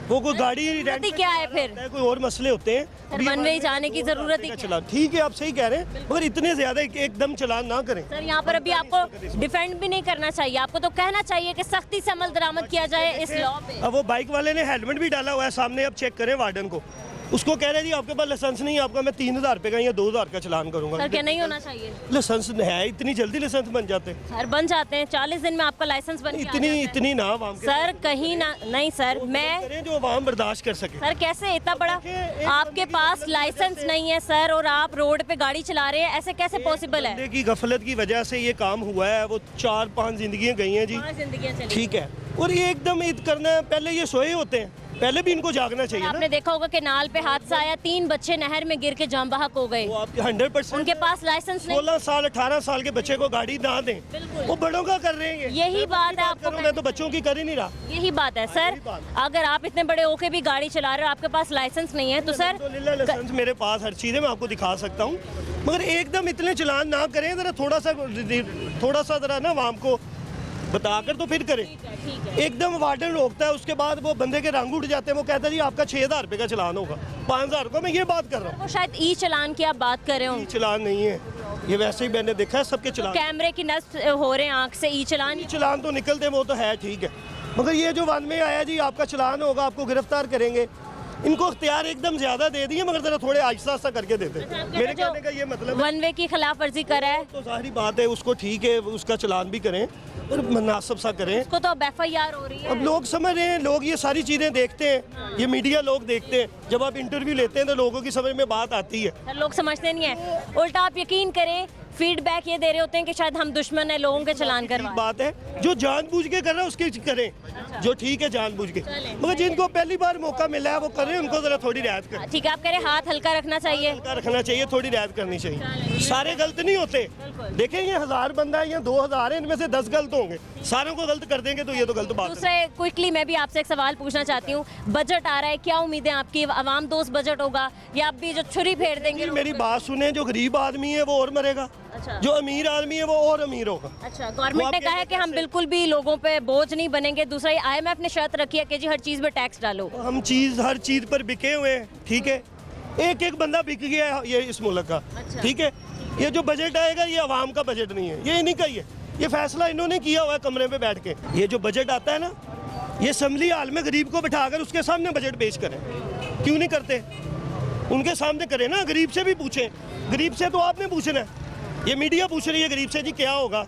वो कोई गाड़ी जरूरत ही क्या है फिर? कोई और मसले होते हैं। सर वन वे जाने की जरूरत ही क्या है? चलान ठीक है, आप सही कह रहे हैं, मगर इतने ज्यादा एकदम चलान ना करें। सर यहाँ पर अभी आपको डिफेंड भी नहीं करना चाहिए, आपको तो कहना चाहिए कि सख्ती से अमल दरामद किया जाए इस लॉ पे। अब वो बाइक वाले ने हेलमेट भी डाला हुआ है सामने, अब चेक करें वार्डन को, उसको कह रहे हैं जी आपके पास लाइसेंस नहीं है आपका, मैं 3000 रुपए का या 2000 का चलान करूंगा। सर क्या नहीं होना चाहिए? लाइसेंस है, इतनी जल्दी लाइसेंस बन जाते हैं? सर बन जाते हैं, 40 दिन में आपका लाइसेंस बन के आ जाता है। इतनी ना आवाम के सर कहीं ना नहीं सर, मैं करें जो आवाम बर्दाश्त कर सके। सर कैसे इतना बड़ा आपके पास लाइसेंस नहीं है सर और आप रोड पे गाड़ी चला रहे हैं, ऐसे कैसे पॉसिबल है? बंदे की गफलत की वजह से ये काम हुआ है, वो 4-5 जिंदगियां गई हैं जी। 5 जिंदगियां चली। ठीक है, और ये एकदम ईद करना है, पहले ये सोए होते हैं, पहले भी इनको जागना चाहिए ना। आपने देखा होगा कि नाल पे हादसा आया, 3 बच्चे नहर में गिर के जाम बहक हो गए। वो आपके 100% उनके पास लाइसेंस नहीं। 16 साल 18 साल के बच्चे को गाड़ी ना दें, वो बड़ों का कर रहे हैं। यही बात है आपको, मैं तो बच्चों की कर ही नहीं रहा। यही बात है सर, अगर आप इतने बड़े होके भी गाड़ी चला रहे हो, आपके पास लाइसेंस नहीं है तो सर लाइसेंस मेरे पास हर चीज़ है, मैं आपको दिखा सकता हूँ, मगर एकदम इतने चलान ना करें, जरा थोड़ा सा जरा ना आवाम को बताकर तो फिर करें। एकदम वार्डन रोकता है, उसके बाद वो बंदे के रंग उठ जाते हैं, वो कहता है जी आपका 6000 रुपए का चलान होगा, 5000 का। मैं ये बात कर रहा हूँ, वो शायद ई चलान की आप बात कर रहे हो। चलान नहीं है ये, वैसे ही मैंने देखा है सबके चलान, कैमरे की नस्ब हो रहे हैं आंख से, ई चलान तो निकलते हैं, वो तो है ठीक है, मगर ये जो वन में आया जी आपका चलान होगा, आपको गिरफ्तार करेंगे, इनको इख्तियार एकदम ज्यादा दे दिए, मगर जरा थोड़े आहिस्ता आहिस्ता करके देते। मेरे कहने का ये मतलब वन वे की खिलाफ वर्जी कर रहा है तो जाहिर बात है, उसको ठीक है, उसका चलान भी करें और मुनासिब सा करें। उसको तो अब FIR हो रही है। अब लोग समझ रहे हैं, लोग ये सारी चीज़ें देखते हैं, ये मीडिया लोग देखते हैं, जब आप इंटरव्यू लेते हैं तो लोगों की समझ में बात आती है। सर लोग समझते नहीं है, उल्टा आप यकीन करें फीडबैक ये दे रहे होते हैं कि शायद हम दुश्मन है, लोगों के चलान करवा। बात है जो जानबूझ के कर रहा है उसकी करें, जो ठीक है जानबूझ के, मगर जिनको पहली बार मौका मिला है वो करें, उनको जरा थोड़ी रियायत करें। ठीक है, आप कह रहे हैं हाथ हल्का रखना चाहिए, हल्का रखना चाहिए, थोड़ी रियायत करनी चाहिए। सारे गलत नहीं होते, देखें ये 1000 बंदा है या 2000 है, इनमें से 10 गलत होंगे, सारों को गलत कर देंगे तो ये तो गलत बात है। दूसरे क्विकली मैं भी आपसे एक सवाल पूछना चाहती हूँ, बजट आ रहा है, क्या उम्मीदें आपकी? आवाम दोस्त बजट होगा या आप भी जो छुरी फेर देंगे? मेरी बात सुने, जो गरीब आदमी है वो और मरेगा, जो अमीर आदमी है वो और अमीर होगा। अच्छा, गवर्नमेंट ने कहा है कि हम बिल्कुल भी लोगों पे बोझ नहीं बनेंगे। दूसरा IMF ने शर्त रखी है कि जी हर चीज पे टैक्स डालो। हम हर चीज पर बिके हुए हैं, ठीक है, एक बंदा बिक गया है ये इस मुल्क का। ठीक है, ये जो बजट आएगा ये आवाम का बजट नहीं है, ये इन्हीं का ही है, ये फैसला इन्होंने किया हुआ है कमरे में बैठ के। ये जो बजट आता है ना, ये असेंबली हाल में गरीब को बिठाकर उसके सामने बजट पेश करें, क्यों नहीं करते? उनके सामने करें ना, गरीब से भी पूछें, गरीब से तो आपने पूछना है, ये मीडिया पूछ रही है गरीब से जी क्या होगा।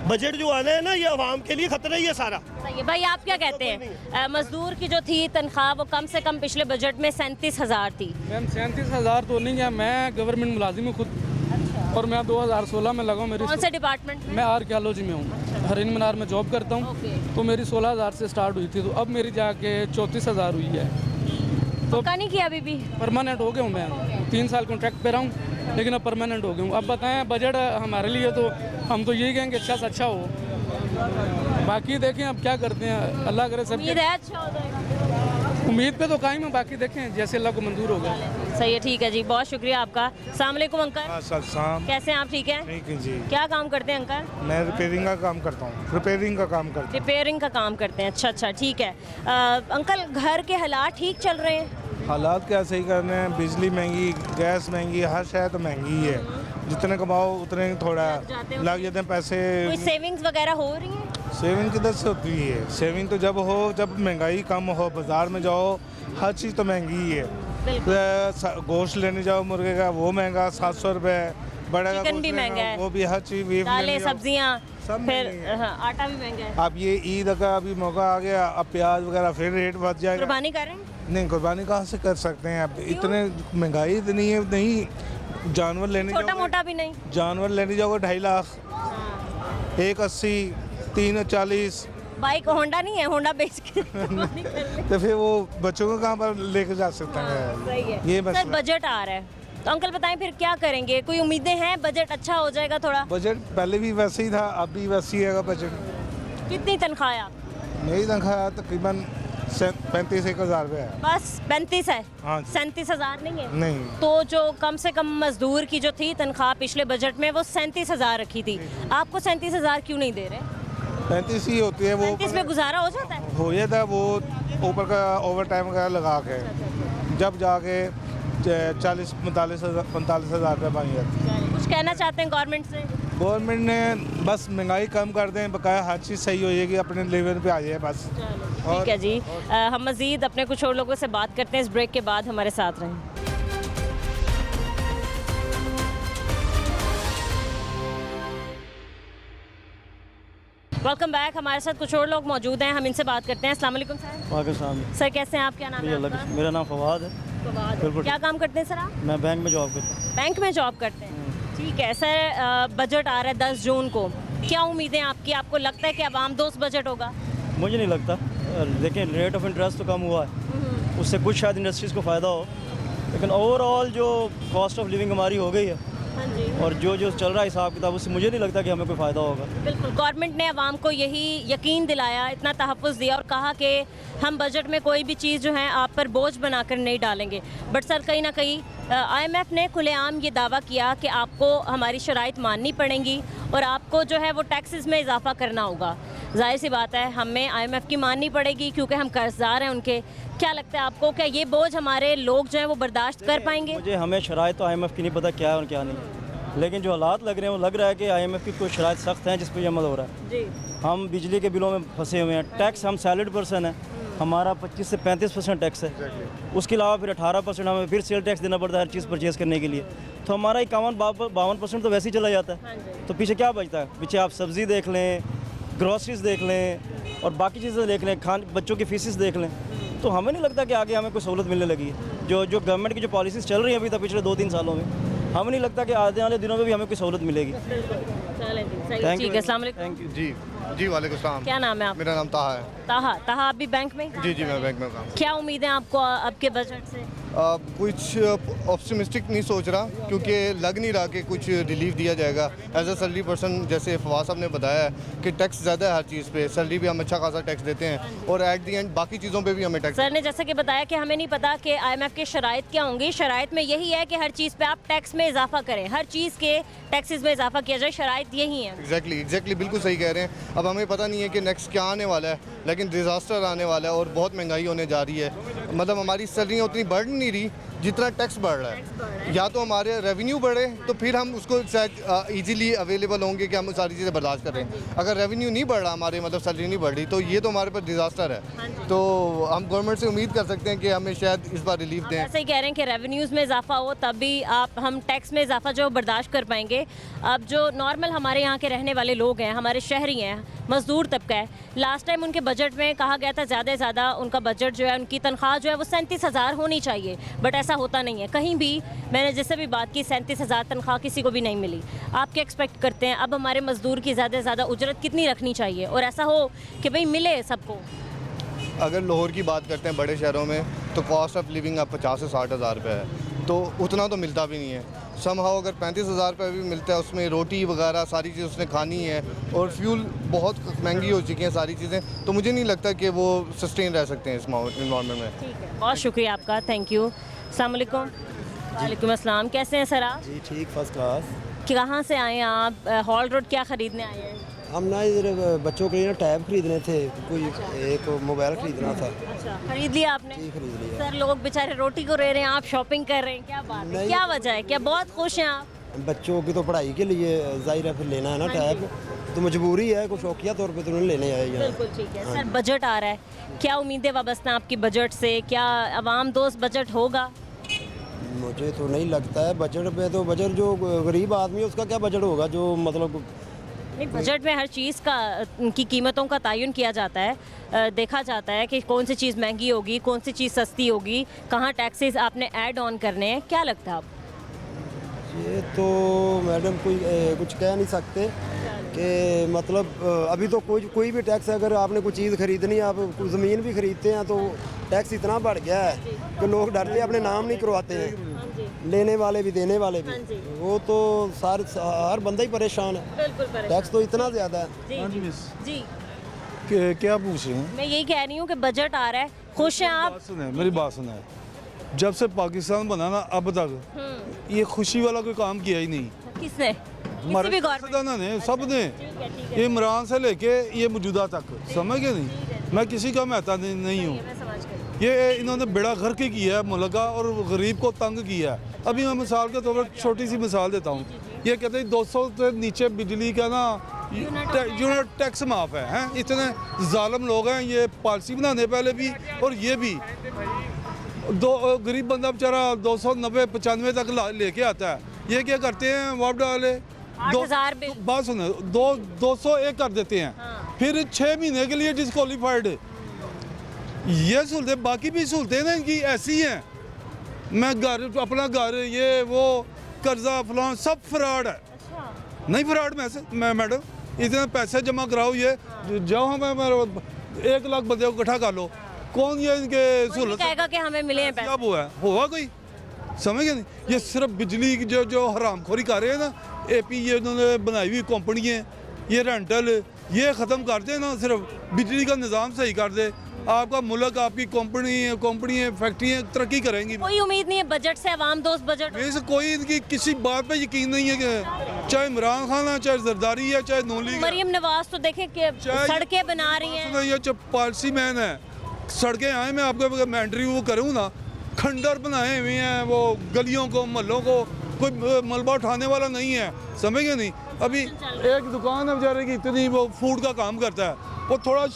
बजट जो आना है ना, ये आवाम के लिए खतरा ही है सारा। सही है भाई, आप क्या कहते हैं? मजदूर की जो थी तनख्वाह वो कम से कम पिछले बजट में 37,000 थी। मैम 37,000 तो नहीं है, मैं गवर्नमेंट मुलाजिम हूँ खुद, और मैं 2016 में लगा हूँ। मेरी कौन से डिपार्टमेंट में? मैं आर्कियोलॉजी में हूँ, हरीन मीनार में जॉब करता हूँ। तो मेरी 16,000 से स्टार्ट हुई थी, तो अब मेरी जाके 34,000 हुई है। तो पक्का नहीं किया अभी भी? परमानेंट हो गया हूँ मैं, 3 साल कॉन्ट्रैक्ट पे रहा हूँ, लेकिन अब परमानेंट हो गया हूँ। अब बताएं बजट हमारे लिए, तो हम तो यही कहेंगे अच्छा से अच्छा हो, बाकी देखें अब क्या करते हैं, अल्लाह करे सब। उम्मीद है अच्छा हो जाएगा, उम्मीद पे तो कायम है, बाकी देखें जैसे अल्लाह को मंजूर होगा। सही है, ठीक है जी, बहुत शुक्रिया आपका। अस्सलाम वालेकुम अंकल, कैसे हैं आप? ठीक है, ठीक है जी। क्या काम करते हैं अंकल? मैं रिपेयरिंग का काम करता हूँ, रिपेयरिंग का काम करता रिपेयरिंग का काम करते हैं, अच्छा ठीक है। अंकल घर के हालात ठीक चल रहे हैं? हालात क्या सही करने हैं, बिजली महंगी, गैस महंगी, हर शय तो महंगी है, जितने कमाओ उतने थोड़ा लग जाते हैं पैसे। कोई सेविंग्स वगैरह हो रही है? सेविंग किधर से होती है? सेविंग तो जब हो जब महंगाई कम हो, बाजार में जाओ हर चीज़ तो महंगी ही है। तो गोश्त लेने जाओ मुर्गे का वो महंगा 700 रुपये, बड़ा का चिकन भी महंगा है, वो भी हर चीज़, दालें सब्जियाँ, सब फिर हाँ, आटा भी महंगा है। अब ये ईद का अभी मौका आ गया, अब प्याज वगैरह फिर रेट बढ़ जाएगा। कुर्बानी कर रहे हैं? नहीं, कुर्बानी कहाँ से कर सकते हैं, अब इतने महंगाई इतनी है, नहीं जानवर लेने छोटा मोटा भी नहीं, जानवर लेने जाओगे 2.5 लाख, 180, 340। बाइक होंडा नहीं है, होंडा बेच के तो फिर वो बच्चों को कहाँ पर लेकर जा सकते हैं? सही है। ये सर बजट आ रहा है, तो अंकल बताएं फिर क्या करेंगे? कोई उम्मीदें हैं बजट अच्छा हो जाएगा थोड़ा? बजट पहले भी वैसे ही था, अब भी वैसे ही है बजट। कितनी तनख्वाह है आप? मेरी तनख्वाह तकरीबन 35,000 रुपये है। बस 35 है? हाँ। 37,000 नहीं है? नहीं। तो जो कम से कम मजदूर की जो थी तनख्वाह पिछले बजट में वो 37,000 रखी थी, आपको 37,000 क्यों नहीं दे रहे? 35 ही होती है वो, 35 में गुजारा हो जाता है? हो जाता है वो, ऊपर का ओवर टाइम का लगा के, जब जाके 40-45 हज़ार रुपये बन जाती। कुछ कहना चाहते हैं गवर्नमेंट से? गवर्नमेंट ने बस महंगाई कम कर दें, बकाया हर चीज़ सही हो जाएगी, अपने लेवल पे आ जाए बस। ठीक है जी। हम मज़ीद अपने कुछ और लोगों से बात करते हैं इस ब्रेक के बाद, हमारे साथ रहें। Welcome back. हमारे साथ कुछ और लोग मौजूद हैं, हम इनसे बात करते हैं। अस्सलाम वालेकुम सर। पाकिस्तान। सर कैसे हैं आप? क्या नाम है आपका? मेरा नाम फवाद है। फवाद। क्या काम करते हैं सर आप? मैं बैंक में जॉब करता हूँ। बैंक में जॉब करते हैं, ठीक है सर। बजट आ रहा है 10 जून को, क्या उम्मीदें आपकी? आपको लगता है कि आवाम दोस्त बजट होगा? मुझे नहीं लगता। देखिए रेट ऑफ इंटरेस्ट तो कम हुआ है, उससे कुछ शायद इंडस्ट्रीज़ को फ़ायदा हो, लेकिन ओवरऑल जो कॉस्ट ऑफ लिविंग हमारी हो गई है हाँ जी। और जो चल रहा है हिसाब किताब, उससे मुझे नहीं लगता कि हमें कोई फ़ायदा होगा। बिल्कुल, गवर्नमेंट ने आवाम को यही यकीन दिलाया, इतना तहफ़्फ़ुज़ दिया और कहा कि हम बजट में कोई भी चीज़ जो है आप पर बोझ बनाकर नहीं डालेंगे। बट सर कहीं ना कहीं IMF ने खुलेआम ये दावा किया कि आपको हमारी शराइत माननी पड़ेंगी और आपको जो है वो टैक्सेस में इजाफा करना होगा। जाहिर सी बात है हमें IMF की माननी पड़ेगी क्योंकि हम कर्जदार हैं उनके। क्या लगता है आपको, क्या ये बोझ हमारे लोग जो हैं वो बर्दाश्त कर पाएंगे? मुझे हमें शराइत तो IMF की नहीं पता क्या है और क्या नहीं, लेकिन जो हालात लग रहे हैं वो लग रहा है कि IMF की कुछ शराइत सख्त हैं जिस पर अमल हो रहा है जी। हम बिजली के बिलों में फंसे हुए हैं, टैक्स हम सैलरीड पर्सन है, हमारा 25 से 35% टैक्स है, उसके अलावा फिर 18% हमें फिर सेल टैक्स देना पड़ता है हर चीज़ परचेज़ करने के लिए, तो हमारा 51-52% तो वैसे ही चला जाता है। तो पीछे क्या बचता है? पीछे आप सब्ज़ी देख लें, ग्रॉसरीज देख लें और बाकी चीज़ें देख लें, बच्चों की फीसिस देख लें, तो हमें नहीं लगता कि आगे हमें कोई सहूलत मिलने लगी है। जो गवर्नमेंट की जो पॉलिसीज़ चल रही हैं अभी तक पिछले 2-3 सालों में, हमें नहीं लगता कि आने वाले दिनों में भी हमें कोई सहूलत मिलेगी। ठीक है, अस्सलाम वालेकुम। Thank you. जी वालेकुम सलाम। क्या नाम है आप? मेरा नाम ताहा है। ताहा आप भी बैंक में? जी मैं बैंक में काम। क्या उम्मीद है आपको आपके बजट से? कुछ ऑप्टिमिस्टिक नहीं सोच रहा क्योंकि लग नहीं रहा कि कुछ रिलीफ दिया जाएगा। एज ए सैलरी पर्सन, जैसे फवाद साहब ने बताया है कि टैक्स ज़्यादा है हर चीज़ पे, सैलरी भी हम अच्छा खासा टैक्स देते हैं और एट दी एंड बाकी चीज़ों पे भी हमें टैक्स। सर ने जैसे कि बताया कि हमें नहीं पता कि IMF की शराइत क्या होंगी। शराइत में यही है कि हर चीज़ पे आप टैक्स में इजाफा करें, हर चीज़ के टैक्सेस में इजाफा किया जाए, शराइत यही है। एग्जैक्टली बिल्कुल सही कह रहे हैं। अब हमें पता नहीं है कि नेक्स्ट क्या आने वाला है, लेकिन डिज़ास्टर आने वाला है और बहुत महंगाई होने जा रही है। मतलब हमारी सैलरियाँ उतनी बढ़ नहीं रही जितना टैक्स बढ़ रहा है। या तो हमारे रेवेन्यू बढ़े तो फिर हम उसको शायद ईजीली अवेलेबल होंगे कि हम सारी चीज़ें बर्दाश्त करें। अगर रेवेन्यू नहीं बढ़ रहा, हमारे मतलब सैलरी नहीं बढ़ रही, तो ये तो हमारे पास डिज़ास्टर है। तो हम गवर्नमेंट से उम्मीद कर सकते हैं कि हमें शायद इस बार रिलीफ दें। ऐसे ही कह रहे हैं कि रेवेन्यूज़ में इजाफा हो तब भी हम टैक्स में इजाफा जो बर्दाश्त कर पाएंगे। अब जो नॉर्मल हमारे यहाँ के रहने वाले लोग हैं, हमारे शहरी हैं, मजदूर तबका है, लास्ट टाइम उनके बजट में कहा गया था ज़्यादा से ज़्यादा उनका बजट जो है, उनकी तनख्वाह जो है वो 37,000 होनी चाहिए, बट ऐसा होता नहीं है। कहीं भी मैंने जिससे भी बात की 37,000 तनख्वाह किसी को भी नहीं मिली। आप क्या एक्सपेक्ट करते हैं अब हमारे मजदूर की ज़्यादा से ज़्यादा उजरत कितनी रखनी चाहिए और ऐसा हो कि भाई मिले सबको? अगर लाहौर की बात करते हैं, बड़े शहरों में तो कॉस्ट ऑफ लिविंग अब 50 से 60 हज़ार रुपये है, तो उतना तो मिलता भी नहीं है। समहाउ अगर 35,000 रुपये भी मिलता है, उसमें रोटी वगैरह सारी चीज़ उसने खानी है और फ्यूल बहुत महंगी हो चुकी हैं सारी चीज़ें, तो मुझे नहीं लगता कि वो सस्टेन रह सकते हैं इस इन्वायरमेंट में। ठीक है, बहुत शुक्रिया आपका, थैंक यू। अस्सलाम वालेकुम। वालेकुम अस्सलाम। कैसे हैं सर आप? जी ठीक, फर्स्ट क्लास। कहाँ से आए हैं आप? हॉल रोड क्या ख़रीदने आए हैं? हम ना इधर बच्चों के लिए ना टैब खरीदने थे, कोई एक मोबाइल खरीदना था। अच्छा, खरीद लिया आपने? जी खरीद लिया। सर लोग बेचारे रोटी को रह रहे हैं, आप शॉपिंग कर रहे हैं, क्या बात है? क्या वजह है? क्या बहुत खुश हैं आप? बच्चों की तो पढ़ाई के लिए जाहिर है फिर लेना है ना टैब, तो मजबूरी है, कुछ शौकिया तौर पे तो उन्हें लेने आए यहाँ। बिल्कुल ठीक है। सर बजट आ रहा है, क्या उम्मीदें वाबस्ता आपकी बजट से? क्या आवाम दोस्त बजट होगा? मुझे तो नहीं लगता है बजट पे, तो बजट जो गरीब आदमी है उसका क्या बजट होगा, जो मतलब नहीं, बजट में हर चीज़ का की कीमतों का तयन किया जाता है, देखा जाता है कि कौन सी चीज़ महंगी होगी, कौन सी चीज़ सस्ती होगी, कहाँ टैक्सेस आपने ऐड ऑन करने हैं। क्या लगता है आप? ये तो मैडम कुछ कह नहीं सकते कि मतलब अभी तो कोई भी टैक्स, अगर आपने कोई चीज़ खरीदनी है, आप कोई ज़मीन भी खरीदते हैं तो टैक्स इतना बढ़ गया है कि लोग डरते अपने नाम नहीं करवाते हैं, लेने वाले भी देने वाले भी। वो तो हर बंदा ही परेशान है, टैक्स तो इतना ज़्यादा है। जी क्या पूछ रहे हैं? मैं यही कह रही हूँ कि बजट आ रहा है, खुश हैं आप? मेरी बात सुने, जब से पाकिस्तान बना ना अब तक ये खुशी वाला कोई काम किया ही नहीं। किसने? हमारे सियासतदानों ने, सब ने, इमरान से लेके ये मौजूदा तक, समझ गए नहीं? मैं किसी का मेहता नहीं हूँ, ये इन्होंने बेड़ा गर्क ही किया है मुल्क का और गरीब को तंग किया है। अभी मैं मिसाल के तौर पर छोटी सी मिसाल देता हूँ। ये कहते हैं 200 से नीचे बिजली का ना यूनिट टैक्स माफ़ है, हैं? इतने जालिम लोग हैं। ये पॉलिसी बनाने पहले भी और ये भी गरीब बंदा बेचारा 290-95 तक लेके आता है। ये क्या करते हैं, वाप डाले 8,000 बिल। बात सुनो, 201 कर देते हैं। फिर 6 महीने के लिए डिसक्वालीफाइड। ये सहूलतें, बाकी भी सहूलतें ना इनकी ऐसी हैं। मैं घर, अपना घर, ये वो कर्जा फलां सब फ्रॉड है। नहीं फ्रॉड मैं मैडम, इतने पैसे जमा कराओ, ये जाओ हमें 1 लाख बंदे को इकट्ठा कर लो, कौन ये इनके सहूलत कहेगा कि हमें मिले हैं पैसे? अब हुआ होगा कोई, समझ गए नहीं? ये सिर्फ बिजली की जो हरामखोरी कर रहे हैं ना, AP ये उन्होंने बनाई हुई कंपनी है, ये रेंटल ये ख़त्म कर दे ना, सिर्फ बिजली का निज़ाम सही कर दे, आपका मुल्क, आपकी कंपनी फैक्ट्रियाँ तरक्की करेंगी। कोई उम्मीद नहीं है बजट से, अवाम दोस्त बजट? वैसे कोई इनकी किसी बात पे यकीन नहीं है कि चाहे इमरान खान है, चाहे जरदारी है, चाहे नून लीग। मरियम नवाज तो देखें कि सड़कें बना रही हैं। ये जो पॉलिसी मैन है, सड़कें आए, मैं आपको मैं इंटरव्यू करूँ ना, खंडर बनाए हुए हैं वो गलियों को, मोहल्लों को, कोई मलबा उठाने वाला नहीं है, समझ गए नहीं? अभी एक दुकान है बेचारे की, इतनी वो फूड का काम करता है, वो थोड़ा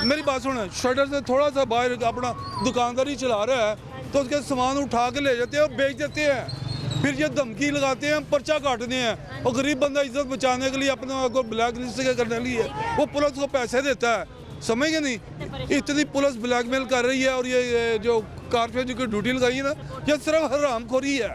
मेरी बात सुनो, शटर से थोड़ा सा बाहर अपना दुकानदारी चला रहा है, तो उसके सामान उठा के ले जाते हैं और बेच देते हैं। फिर ये धमकी लगाते हैं, पर्चा काटते हैं, और गरीब बंदा इज्जत बचाने के लिए अपने को ब्लैक लिस्ट करने के लिए वो पुलिस को पैसे देता है, समझ गए नहीं? इतनी पुलिस ब्लैकमेल कर रही है। और ये जो कारपोरेट की ड्यूटी लगाई है ना, ये सिर्फ हरामखोरी है,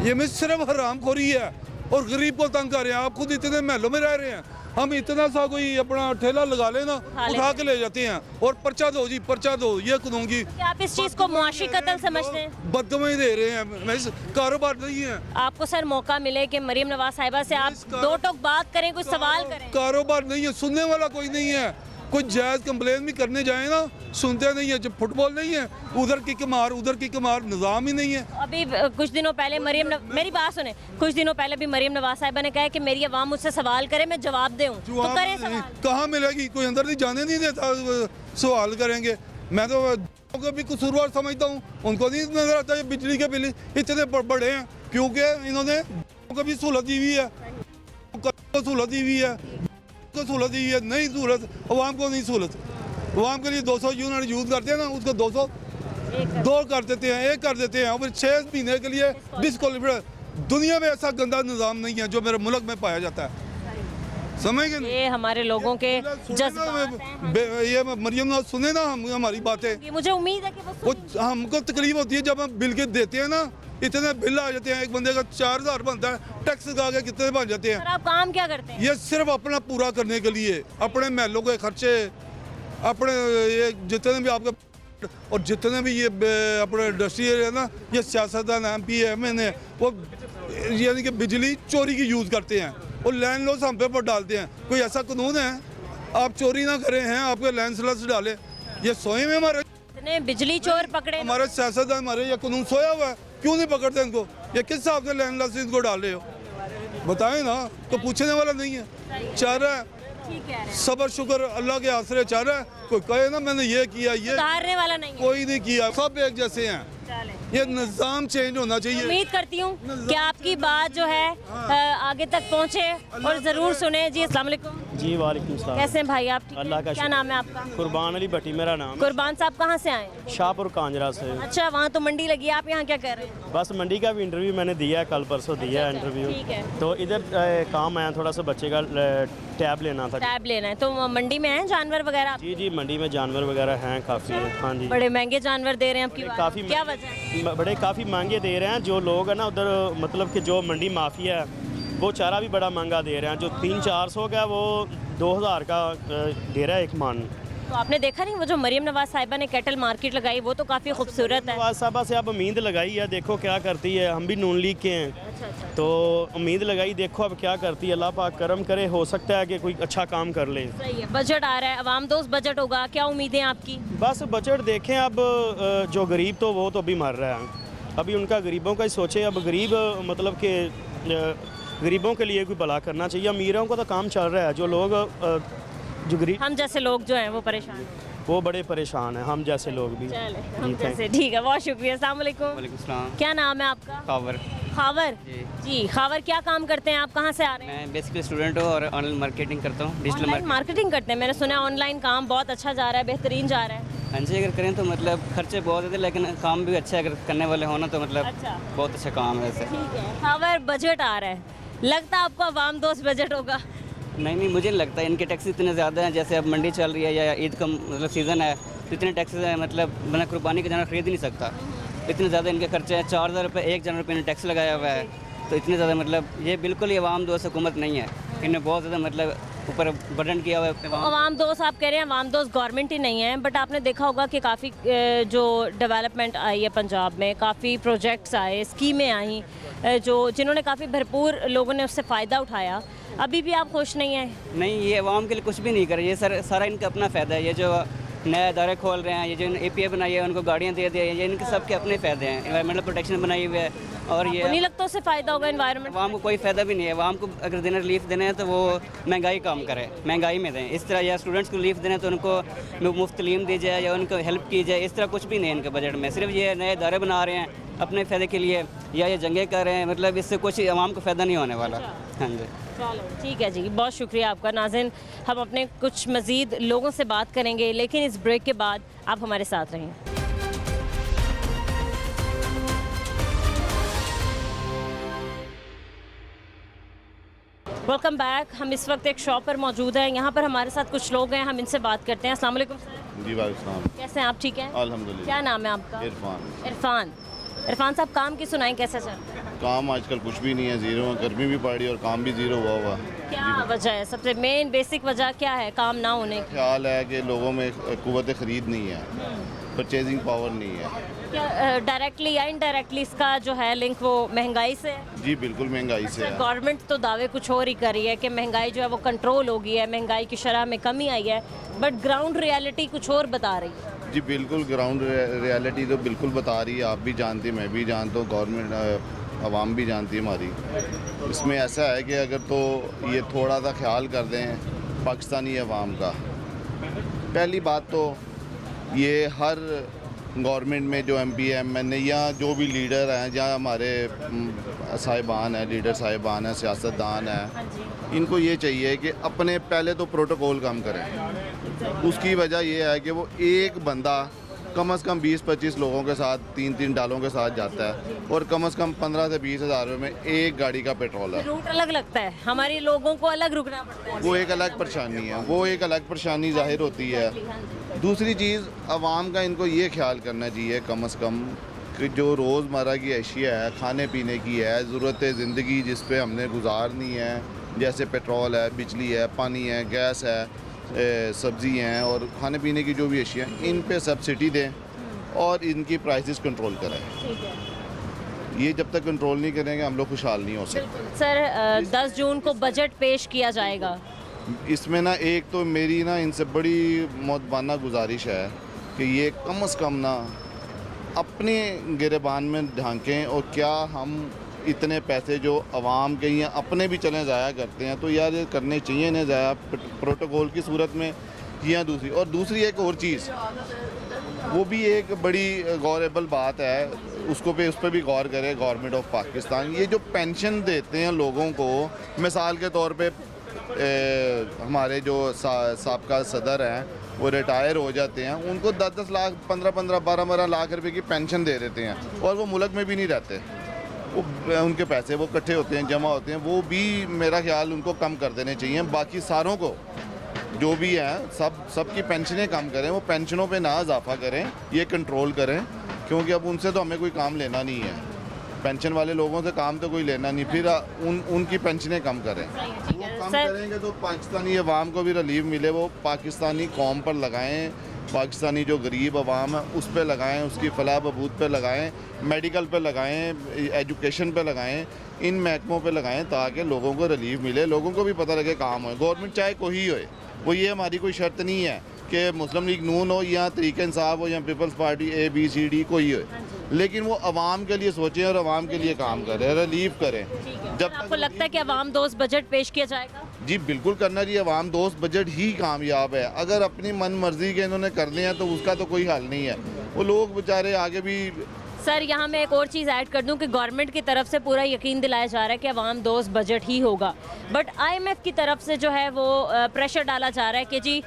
ये में सिर्फ हरामखोरी है और गरीब को तंग कर रहे हैं। आप खुद इतने महलों में रह रहे हैं, हम इतना सा कोई अपना ठेला लगा लेना, उठा के ले जाते हैं और पर्चा दो जी, पर्चा दो, ये करूँगी। आप इस चीज़ को मुआशी कत्ल समझते हैं? बददुआएं दे रहे हैं, मैं कारोबार नहीं है। आपको सर मौका मिले कि मरियम नवाज साहिबा से आप 2 टोक बात करें, कुछ सवाल करें? कारोबार नहीं है, सुनने वाला कोई नहीं है। कोई जायज़ कंप्लेन भी करने जाए ना, सुनते नहीं है। जब फुटबॉल नहीं है, उधर की कमार उधर की कमार, निज़ाम ही नहीं है। अभी कुछ दिनों पहले मेरी बात सुने, कुछ दिनों पहले भी मरियम नवाज साहिबा ने कहा कि मेरी आवाम मुझसे सवाल करे, मैं जवाब दूं, तो करें सवाल। कहाँ मिलेगी? कोई अंदर नहीं जाने नहीं देता, सवाल करेंगे। मैं तो को भी कसूरवार समझता हूँ, उनको नहीं नजर आता ये बिजली के बिल इतने बड़े हैं, क्योंकि इन्होंने को भी सहूलत दी हुई है, सहूलत दी हुई है, सहूलत दी है। नहीं सहूलत, अवाम को नहीं सहूलत। अवाम के लिए 200 यूनिट यूज़ करते हैं ना, उसको 202 कर देते हैं, 1 कर देते हैं, और फिर 6 महीने के लिए डिस्क्वालीफाइड। दुनिया में ऐसा गंदा निज़ाम नहीं है जो मेरे मुल्क में पाया जाता है, समझ गए? ये हमारे लोगों के जज्बात हैं। ये मरियम ना सुने ना हमारी बातें, मुझे उम्मीद है कि वो हमको तकलीफ होती है जब हम बिल के देते हैं ना, इतने बिल आ जाते हैं। एक बंदे का 4000 बनता है, टैक्स लगा के कितने बन जाते हैं। आप काम क्या करते हैं? ये सिर्फ अपना पूरा करने के लिए, अपने महलों के खर्चे, अपने ये जितने भी आपके और जितने भी ये अपने इंडस्ट्रियल है ना, ये सियासतदान MP MN है, वो यानी कि बिजली चोरी की यूज़ करते हैं और लैंड लॉस हम पे डालते हैं। कोई ऐसा कानून है आप चोरी ना करें, हैं आपके लैंड सेलर्स डाले? ये सोए में हमारे बिजली चोर पकड़े, हमारे सियासतदान, हमारे ये कानून सोया हुआ है, क्यों नहीं पकड़ते इनको? ये किस हिसाब से लैंड लॉस इनको डाल रहे हो, बताएं ना? तो पूछने वाला नहीं है, चाह रहा है सबर शुक्र अल्लाह के आसरे चाह रहा है। कोई कहे ना मैंने ये किया, ये सुधारने वाला नहीं है, कोई नहीं किया, सब एक जैसे हैं। ये निज़ाम चेंज होना चाहिए। उम्मीद करती हूँ कि आपकी बात जो है आगे तक पहुँचे और ज़रूर सुने। जी अस्सलाम वालेकुम। जी वालेकुम सलाम। कैसे हैं भाई आप? अल्लाह का क्या नाम है आपका? कुर्बान अली भट्टी मेरा नाम है। कुर्बान साहब कहाँ से आए? शाहपुर कांजरा से। अच्छा, वहाँ तो मंडी लगी है, आप यहाँ क्या कर रहे हैं? बस मंडी का भी इंटरव्यू मैंने दिया है, कल परसों दिया है इंटरव्यू। ठीक है। तो इधर काम आया, थोड़ा सा बच्चे का टैब लेना था। टैब लेना है, तो मंडी में हैं जानवर वगैरह? जी जी, मंडी में जानवर वगैरह हैं काफ़ी। हाँ जी, बड़े महंगे जानवर दे रहे हैं आपकी? काफ़ी क्या वजह है? बड़े काफ़ी महंगे दे रहे हैं जो लोग हैं ना उधर, मतलब कि जो मंडी माफिया है वो चारा भी बड़ा महंगा दे रहे हैं। जो 300-400 का वो 2000 का दे रहा है एक मन। तो आपने देखा नहीं वो जो मरियम नवाज साहिबा ने कैटल मार्केट लगाई, वो तो काफ़ी खूबसूरत है। नवाज साहिबा से आप उम्मीद लगाई है, देखो क्या करती है। हम भी नून लीग के हैं, तो उम्मीद लगाई, देखो अब क्या करती है। अल्लाह पाक करम करे, हो सकता है कि कोई अच्छा काम कर ले। सही है। बजट आ रहा है, अवाम दोस्त बजट होगा, क्या उम्मीदें आपकी? बस बजट देखें, अब जो गरीब तो वो तो अभी मर रहा है, अभी उनका गरीबों का ही सोचे। अब गरीब मतलब कि गरीबों के लिए कोई भला करना चाहिए। अमीरों का तो काम चल रहा है, जो लोग जो गरीब हम जैसे लोग जो हैं वो परेशान हैं। वो बड़े परेशान हैं, हम जैसे लोग भी। चले जी, हम जैसे, ठीक है, बहुत शुक्रिया। अस्सलाम वालेकुम। वालेकुम सलाम। क्या नाम है आपका? कावर। खावर जी, खावर क्या काम करते हैं आप, कहाँ से आ रहे हैं? मैं बेसिकली स्टूडेंट हूँ और ऑनलाइन मार्केटिंग करता हूँ, डिजिटल ऑनलाइन मार्केटिंग करते हैं। मैंने सुना ऑनलाइन काम बहुत अच्छा जा रहा है, बेहतरीन जा रहा है। हाँ जी, अगर करें तो मतलब खर्चे बहुत होते हैं लेकिन काम भी अच्छा है, अगर करने वाले हो ना तो मतलब अच्छा। बहुत अच्छा काम है वैसे। ठीक है, खावर बजट आ रहा है, लगता आपको अवाम दोस्त बजट होगा? नहीं, मुझे नहीं लगता। इनके टैक्स इतने ज़्यादा हैं, जैसे अब मंडी चल रही है या ईद का मतलब सीज़न है तो इतने टैक्सेस हैं, मतलब बना कुर्बानी का जानवर खरीद ही नहीं सकता। इतने ज़्यादा इनके खर्चे हैं, 4000 रुपये एक जानवर पे टैक्स लगाया हुआ है, तो इतने ज़्यादा मतलब ये बिल्कुल ही अवाम दोस्त हुकूमत नहीं है। इन्हें बहुत ज़्यादा मतलब ऊपर बर्डन किया हुआ है। अवाम दोस्त आप कह रहे हैं, अवाम दोस्त गवर्नमेंट ही नहीं है, बट आपने देखा होगा कि काफ़ी जो डेवलपमेंट आई है पंजाब में, काफ़ी प्रोजेक्ट्स आए, स्कीमें आई जो जिन्होंने काफ़ी भरपूर लोगों ने उससे फ़ायदा उठाया। अभी भी आप खुश नहीं हैं? नहीं, ये अवाम के लिए कुछ भी नहीं कर रही है सर, सारा इनका अपना फ़ायदा है। ये जो नए अदारे खोल रहे हैं, ये जो APA बनाई है, उनको गाड़ियाँ दे दी है, ये इनके सबके अपने फ़ायदे हैं। एनवायरमेंटल प्रोटेक्शन बनाई हुई है और ये नहीं लगता उससे फ़ायदा होगा एनवायरनमेंट? अवाम को कोई फ़ायदा भी नहीं है। अवाम को अगर देना रिलीफ देना है तो वो महंगाई कम करे, महंगाई में दें। इस तरह या स्टूडेंट्स को रिलीफ देना है तो उनको मुफ्त तलीम दी जाए या उनको हेल्प की जाए, इस तरह कुछ भी नहीं है इनके बजट में। सिर्फ ये नए अदारे बना रहे हैं अपने फ़ायदे के लिए या ये जंगें कर रहे हैं, मतलब इससे कुछ अवाम को फ़ायदा नहीं होने वाला। हाँ जी, चलो ठीक है जी, बहुत शुक्रिया आपका। नाज़रीन, हम अपने कुछ मज़ीद लोगों से बात करेंगे, लेकिन इस ब्रेक के बाद आप हमारे साथ रहें। Welcome back. हम इस वक्त एक शॉप पर मौजूद हैं, यहाँ पर हमारे साथ कुछ लोग हैं, हम इनसे बात करते हैं। अस्सलाम वालेकुम सर। जी वालेकुम। कैसे हैं आप? ठीक हैं अल्हम्दुलिल्लाह। क्या नाम है आपका? इरफान। इरफान साहब, काम की सुनाई, कैसे चल रहा है? काम आजकल कुछ भी नहीं है, ज़ीरो है, गर्मी भी पड़ रही है और काम भी ज़ीरो हुआ। क्या वजह है, सबसे मेन बेसिक वजह क्या है काम ना होने की? ख्याल है कि लोगों में कुव्वत ख़रीद नहीं है, परचेजिंग पावर नहीं है। क्या डायरेक्टली या इनडायरेक्टली इसका जो है लिंक वो महंगाई से है? जी बिल्कुल, महंगाई से है। गवर्नमेंट तो दावे कुछ और ही कर रही है कि महंगाई जो है वो कंट्रोल हो गई है, महंगाई की शरह में कमी आई है, बट ग्राउंड रियलिटी कुछ और बता रही है। जी बिल्कुल, ग्राउंड रियलिटी तो बिल्कुल बता रही है, आप भी जानती, मैं भी जानता हूँ, गवर्नमेंट आवाम भी जानती है हमारी। इसमें ऐसा है कि अगर तो ये थोड़ा सा ख्याल कर दें पाकिस्तानी अवाम का। पहली बात तो ये हर गवर्नमेंट में जो MP MN या जो भी लीडर हैं, जहाँ हमारे साहिबान हैं, लीडर साहिबान हैं, सियासतदान हैं, इनको ये चाहिए कि अपने पहले तो प्रोटोकॉल कम करें। उसकी वजह ये है कि वो एक बंदा कम से कम 20-25 लोगों के साथ 3-3 डालों के साथ जाता है और कम से कम 15 से 20 हज़ार रुपये में एक गाड़ी का पेट्रोल है। रूट अलग लगता है, हमारे लोगों को अलग रुकना पड़ता है। वो एक अलग परेशानी है, वो एक अलग परेशानी जाहिर होती है। दूसरी चीज़, आवाम का इनको ये ख्याल करना चाहिए कम से कम कि जो रोज़मर्रा की अशिया है, खाने पीने की है, ज़रूरत ज़िंदगी जिस पे हमने गुजारनी है, जैसे पेट्रोल है, बिजली है, पानी है, गैस है, सब्ज़ी हैं और खाने पीने की जो भी अशिया हैं, इन पे सब्सिडी दें और इनकी प्राइसेस कंट्रोल करें। ये जब तक कंट्रोल नहीं करेंगे हम लोग खुशहाल नहीं हो सकते। सर 10 जून को बजट पेश किया जाएगा, इसमें ना एक तो मेरी ना इनसे बड़ी मौतबाना गुजारिश है कि ये कम से कम ना अपने गिरबान में झांकें और क्या हम इतने पैसे जो आवाम के या अपने भी चले ज़ाया करते हैं तो यार ये करने चाहिए ना ज़ाया प्रोटोकॉल की सूरत में या दूसरी। और दूसरी एक और चीज़, वो भी एक बड़ी गौरेबल बात है, उस पर भी गौर करे गवर्नमेंट ऑफ पाकिस्तान। ये जो पेंशन देते हैं लोगों को, मिसाल के तौर पे हमारे जो साबका सदर हैं वो रिटायर हो जाते हैं, उनको 10-10 लाख 15-15 12-12 लाख रुपए की पेंशन दे देते हैं और वो मुल्क में भी नहीं रहते। वो उनके पैसे वो इकट्ठे होते हैं, जमा होते हैं, वो भी मेरा ख्याल उनको कम कर देने चाहिए। बाकी सारों को जो भी हैं सबकी पेंशनें कम करें, वो पेंशनों पे ना इजाफा करें, ये कंट्रोल करें, क्योंकि अब उनसे तो हमें कोई काम लेना नहीं है। पेंशन वाले लोगों से काम तो कोई लेना नहीं, फिर उनकी पेंशनें कम करें। वो कम करेंगे तो पाकिस्तानी अवाम को भी रिलीफ मिले। वो पाकिस्तानी कौम पर लगाएं, पाकिस्तानी जो गरीब अवाम है उस पर लगाएं, उसकी फलाह बहबूद पर लगाएं, मेडिकल पे लगाएं, एजुकेशन पे लगाएं, इन महकमों पे लगाएं ताकि लोगों को रिलीफ मिले, लोगों को भी पता लगे काम हो। गवर्नमेंट चाहे कोई होए, वो ये हमारी कोई शर्त नहीं है कि मुस्लिम लीग नून हो या तहरीक इंसाफ हो या पीपल्स पार्टी ABCD कोई हो, लेकिन वो अवाम के लिए सोचें और अवाम के लिए काम करें, रिलीफ करें। जब आपको लगता है कि अवाम दोस्त बजट पेश किया जाएगा? जी बिल्कुल करना चाहिए। अवाम दोस्त बजट ही कामयाब है। अगर अपनी मन मर्जी के इन्होंने कर लिया तो उसका तो कोई हल नहीं है। वो लोग बेचारे आगे भी। सर यहाँ मैं एक और चीज़ ऐड कर दूं कि गवर्नमेंट की तरफ से पूरा यकीन दिलाया जा रहा है कि अवाम दोस्त बजट ही होगा, बट IMF की तरफ से जो है वो प्रेशर डाला जा रहा है कि जी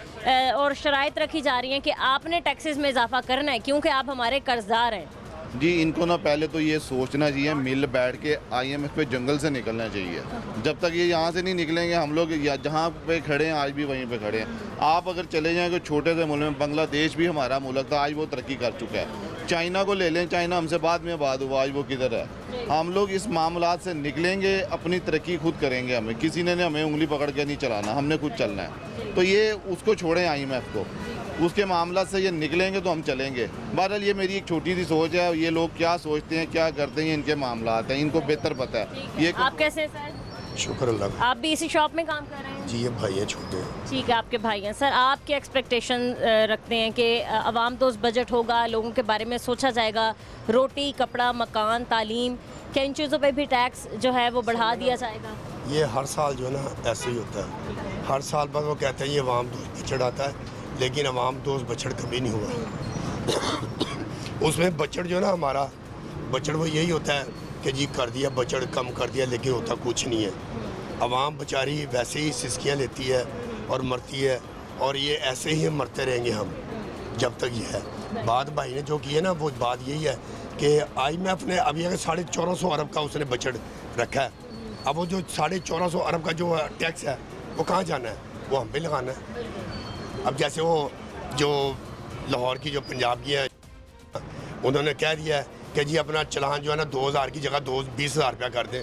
और शराइत रखी जा रही हैं कि आपने टैक्सेस में इजाफा करना है क्योंकि आप हमारे कर्जदार हैं। जी इनको ना पहले तो ये सोचना चाहिए, मिल बैठ के IMF पे जंगल से निकलना चाहिए। जब तक ये यहाँ से नहीं निकलेंगे हम लोग जहाँ पे खड़े हैं आज भी वहीं पे खड़े हैं। आप अगर चले जाएँ कोई छोटे से मुल्क में, बांग्लादेश भी हमारा मुल्क था, आज वो तरक्की कर चुका है। चाइना को ले लें, चाइना हमसे बाद में आबाद हुआ, आज वो किधर है। हम लोग इस मामलात से निकलेंगे, अपनी तरक्की खुद करेंगे। हमें किसी ने हमें उंगली पकड़ के नहीं चलाना, हमने खुद चलना है। तो ये उसको छोड़ें IMF को, उसके मामला से ये निकलेंगे तो हम चलेंगे। बहरहाल ये मेरी एक छोटी सी सोच है। ये लोग क्या सोचते हैं क्या करते हैं इनके मामलात हैं, इनको बेहतर पता है। ये आप कैसे सर? शुक्र अल्लाह। आप भी इसी शॉप में काम कर रहे हैं? जी ये भाई हैं छोटे। ठीक है, आपके भाई हैं। सर आप क्या एक्सपेक्टेशन रखते हैं कि अवाम दोस्त बजट होगा, लोगों के बारे में सोचा जाएगा, रोटी कपड़ा मकान तालीम, क्या इन चीज़ों पे भी टैक्स जो है वो बढ़ा दिया जाएगा? ये हर साल जो है ना ऐसे ही होता है। हर साल बाद वो कहते हैं ये अवाम दोस्त बजट आता है, लेकिन अवाम दोस्त बजट कभी नहीं हुआ। उसमें बजट जो है ना हमारा बजट वो यही होता है कि जी कर दिया बजट कम कर दिया, लेकिन होता कुछ नहीं है। अवाम बेचारी वैसे ही सिसकियाँ लेती है और मरती है, और ये ऐसे ही मरते रहेंगे हम जब तक ये है। बात भाई ने जो की है ना वो बात यही है कि IMF ने अभी अगर 1450 अरब का उसने बजट रखा है। अब वो जो 1450 अरब का जो टैक्स है वो कहाँ जाना है, वो हम पे लगाना है। अब जैसे वो जो लाहौर की जो पंजाब की है उन्होंने कह दिया है कि जी अपना चलान जो है ना 2000 की जगह 20,000 रुपया कर दें।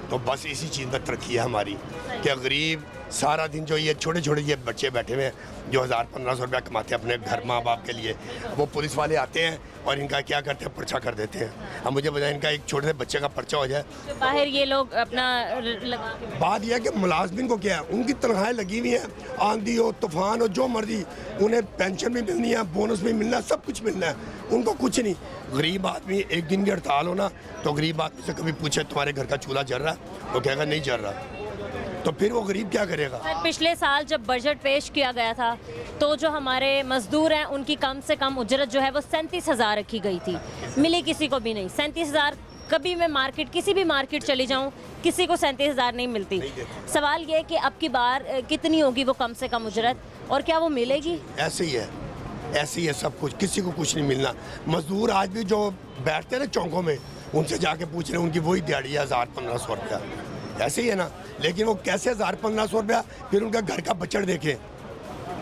तो बस इसी चीज़ में तरक्की है हमारी कि गरीब सारा दिन जो ये छोटे छोटे ये बच्चे बैठे हुए हैं जो 1000-1500 रुपया कमाते हैं अपने घर माँ बाप के लिए, वो पुलिस वाले आते हैं और इनका क्या करते हैं पर्चा कर देते हैं। अब मुझे बताएं इनका एक छोटे से बच्चे का पर्चा हो जाए तो बाहर ये लोग अपना लगा के बात यह है कि मुलाजमिन को क्या है, उनकी तनख्वाहें लगी हुई हैं, आंधी हो तूफान हो जो मर्जी, उन्हें पेंशन भी मिलनी है, बोनस भी मिलना है, सब कुछ मिलना है, उनको कुछ नहीं। गरीब आदमी एक दिन की हड़ताल हो ना तो गरीब आदमी से कभी पूछे तुम्हारे घर का चूल्हा जल रहा है, वो कहेगा नहीं जल रहा, तो फिर वो गरीब क्या करेगा। पिछले साल जब बजट पेश किया गया था तो जो हमारे मजदूर हैं उनकी कम से कम उजरत जो है वो 37,000 रखी गई थी, मिली किसी को भी नहीं। 37,000 कभी मैं मार्केट किसी भी मार्केट चली जाऊं किसी को 37,000 नहीं मिलती। सवाल ये है कि अब की बार कितनी होगी वो कम से कम उजरत और क्या वो मिलेगी? ऐसे ही है, ऐसे ही है सब कुछ, किसी को कुछ नहीं मिलना। मजदूर आज भी जो बैठते हैं ना चौकों में उनसे जाके पूछ रहे हैं, उनकी वही दिहाड़ी है 1000-1500 रुपया, ऐसे ही है ना। लेकिन वो कैसे 1000-1500 रुपया फिर उनका घर का बजट देखे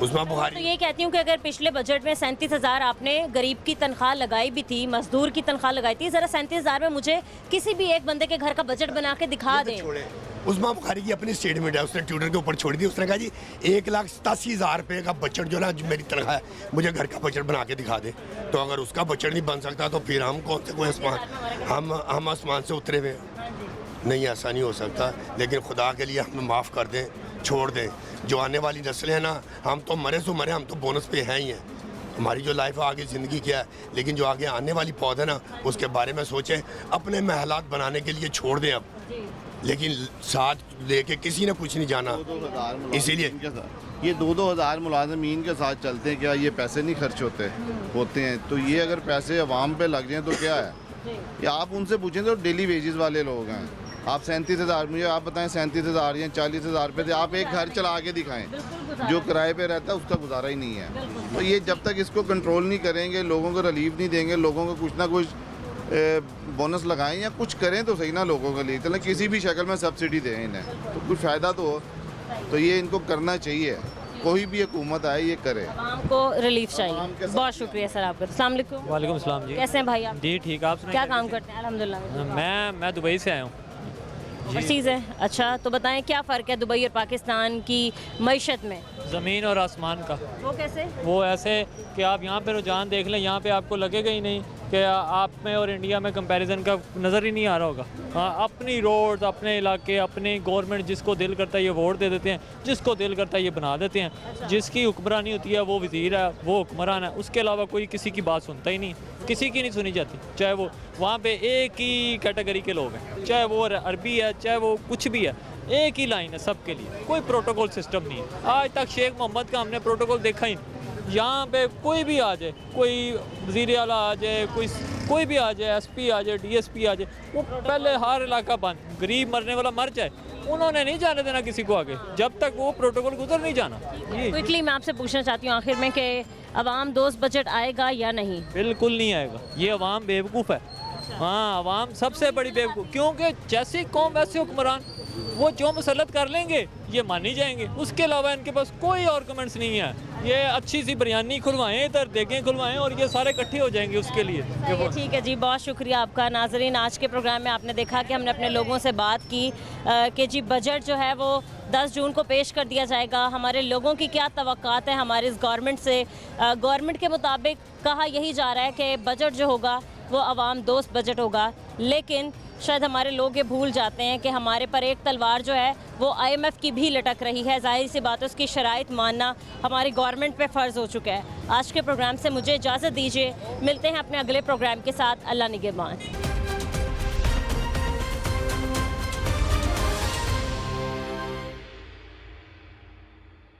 उसमें बुखारी। तो ये कहती हूँ कि अगर पिछले बजट में 37,000 आपने गरीब की तनख्वाह लगाई भी थी, मजदूर की तनख्वाह लगाई थी, ज़रा 37,000 में मुझे किसी भी एक बंदे के घर का बजट बना के दिखा दें। उस्मा बुखारी की अपनी स्टेटमेंट है, उसने ट्विटर के ऊपर छोड़ दी। उसने कहा जी 1,87,000 रुपये का बजट जो ना मेरी तनख्वाह है मुझे घर का बजट बना के दिखा दे। तो अगर उसका बजट नहीं बन सकता तो फिर हम कौन से कोई आसमान हम आसमान से उतरे हुए नहीं, ऐसा नहीं हो सकता। लेकिन खुदा के लिए हमें माफ़ कर दें, छोड़ दें। जो आने वाली नस्लें हैं ना, हम तो मरे सो मरे, हम तो बोनस पे हैं ही हैं। हमारी जो लाइफ है आगे ज़िंदगी क्या है, लेकिन जो आगे आने वाली पौधे ना उसके बारे में सोचें, अपने महलात बनाने के लिए छोड़ दें अब, लेकिन साथ लेके किसी ने कुछ नहीं जाना। इसीलिए ये 2-2 हज़ार मुलाजमीन के साथ चलते हैं, क्या ये पैसे नहीं खर्च होते हैं? तो ये अगर पैसे अवाम पे लग जाएं तो क्या है? या आप उनसे पूछें तो डेली वेजेस वाले लोग हैं। आप 37,000 मुझे आप बताएं 37,000 या 40,000 रुपये से आप एक घर चला के दिखाएं, जो किराए पे रहता है उसका गुजारा ही नहीं है। तो ये जब तक इसको कंट्रोल नहीं करेंगे, लोगों को रिलीफ नहीं देंगे, लोगों को कुछ ना कुछ बोनस लगाएं या कुछ करें तो सही ना लोगों के लिए, चलो किसी भी शक्ल में सब्सिडी दें इन्हें, तो कुछ फ़ायदा तो हो। तो ये इनको करना चाहिए, कोई भी हुकूमत आए ये करे। आवाम को रिलीफ चाहिए। बहुत शुक्रिया सर आपका। अस्सलाम वालेकुम। वालेकुम सलाम जी। कैसे हैं भाई आप? जी ठीक, आप सुनाइए। क्या काम करते हैं? अल्हम्दुलिल्लाह। मैं दुबई से आया हूँ। चीज़ है। अच्छा तो बताएं क्या फ़र्क है दुबई और पाकिस्तान की मईशत में? ज़मीन और आसमान का। वो कैसे? वो ऐसे कि आप यहाँ पे रुझान देख लें, यहाँ पे आपको लगेगा ही नहीं कि आप में और इंडिया में कंपैरिजन का नज़र ही नहीं आ रहा होगा। हाँ, अपनी रोड्स, अपने इलाके, अपनी गवर्नमेंट जिसको दिल करता है ये वोट दे देते हैं, जिसको दिल करता है ये बना देते हैं। अच्छा। जिसकी हुक्मरानी होती है वो वज़ीर है, वो हुक्मरान है, उसके अलावा कोई किसी की बात सुनता ही नहीं, किसी की नहीं सुनी जाती। चाहे वो वहाँ पे एक ही कैटेगरी के लोग हैं, चाहे वो अरबी है, चाहे वो कुछ भी है, एक ही लाइन है सबके लिए, कोई प्रोटोकॉल सिस्टम नहीं है। आज तक शेख मोहम्मद का हमने प्रोटोकॉल देखा ही नहीं। यहाँ पे कोई भी आ जाए, कोई वज़ीर आला आ जाए, कोई भी आ जाए, एसपी आ जाए, डीएसपी आ जाए, वो पहले हर इलाका बंद, गरीब मरने वाला मर जाए, उन्होंने नहीं जाने देना किसी को आगे जब तक वो प्रोटोकॉल गुजर नहीं जाना। क्विकली मैं आपसे पूछना चाहती हूँ आखिर में कि अवाम दोस्त बजट आएगा या नहीं? बिल्कुल नहीं आएगा, ये अवाम बेवकूफ़ है। हाँ, अवाम सबसे बड़ी बेवकूफ़, क्योंकि जैसी कौम वैसे हुक्मरान, वो जो मुसलत कर लेंगे ये मान ही जाएंगे, उसके अलावा इनके पास कोई आर्गुमेंट्स नहीं है। ये अच्छी सी बिरयानी खुलवाएं, इधर देखें खुलवाएं और ये सारे इकट्ठे हो जाएंगे उसके लिए। ठीक है जी, बहुत शुक्रिया आपका। नाजरीन, आज के प्रोग्राम में आपने देखा कि हमने अपने लोगों से बात की कि जी बजट जो है वो 10 जून को पेश कर दिया जाएगा। हमारे लोगों की क्या तवक्कात है हमारे इस गवर्नमेंट से। गवर्नमेंट के मुताबिक कहा यही जा रहा है कि बजट जो होगा वो अवाम दोस्त बजट होगा, लेकिन शायद हमारे लोग ये भूल जाते हैं कि हमारे पर एक तलवार जो है वो IMF की भी लटक रही है। जाहिर सी बात है उसकी शराइत मानना हमारी गवर्नमेंट पे फ़र्ज़ हो चुका है। आज के प्रोग्राम से मुझे इजाज़त दीजिए, मिलते हैं अपने अगले प्रोग्राम के साथ। अल्लाह निगहबान।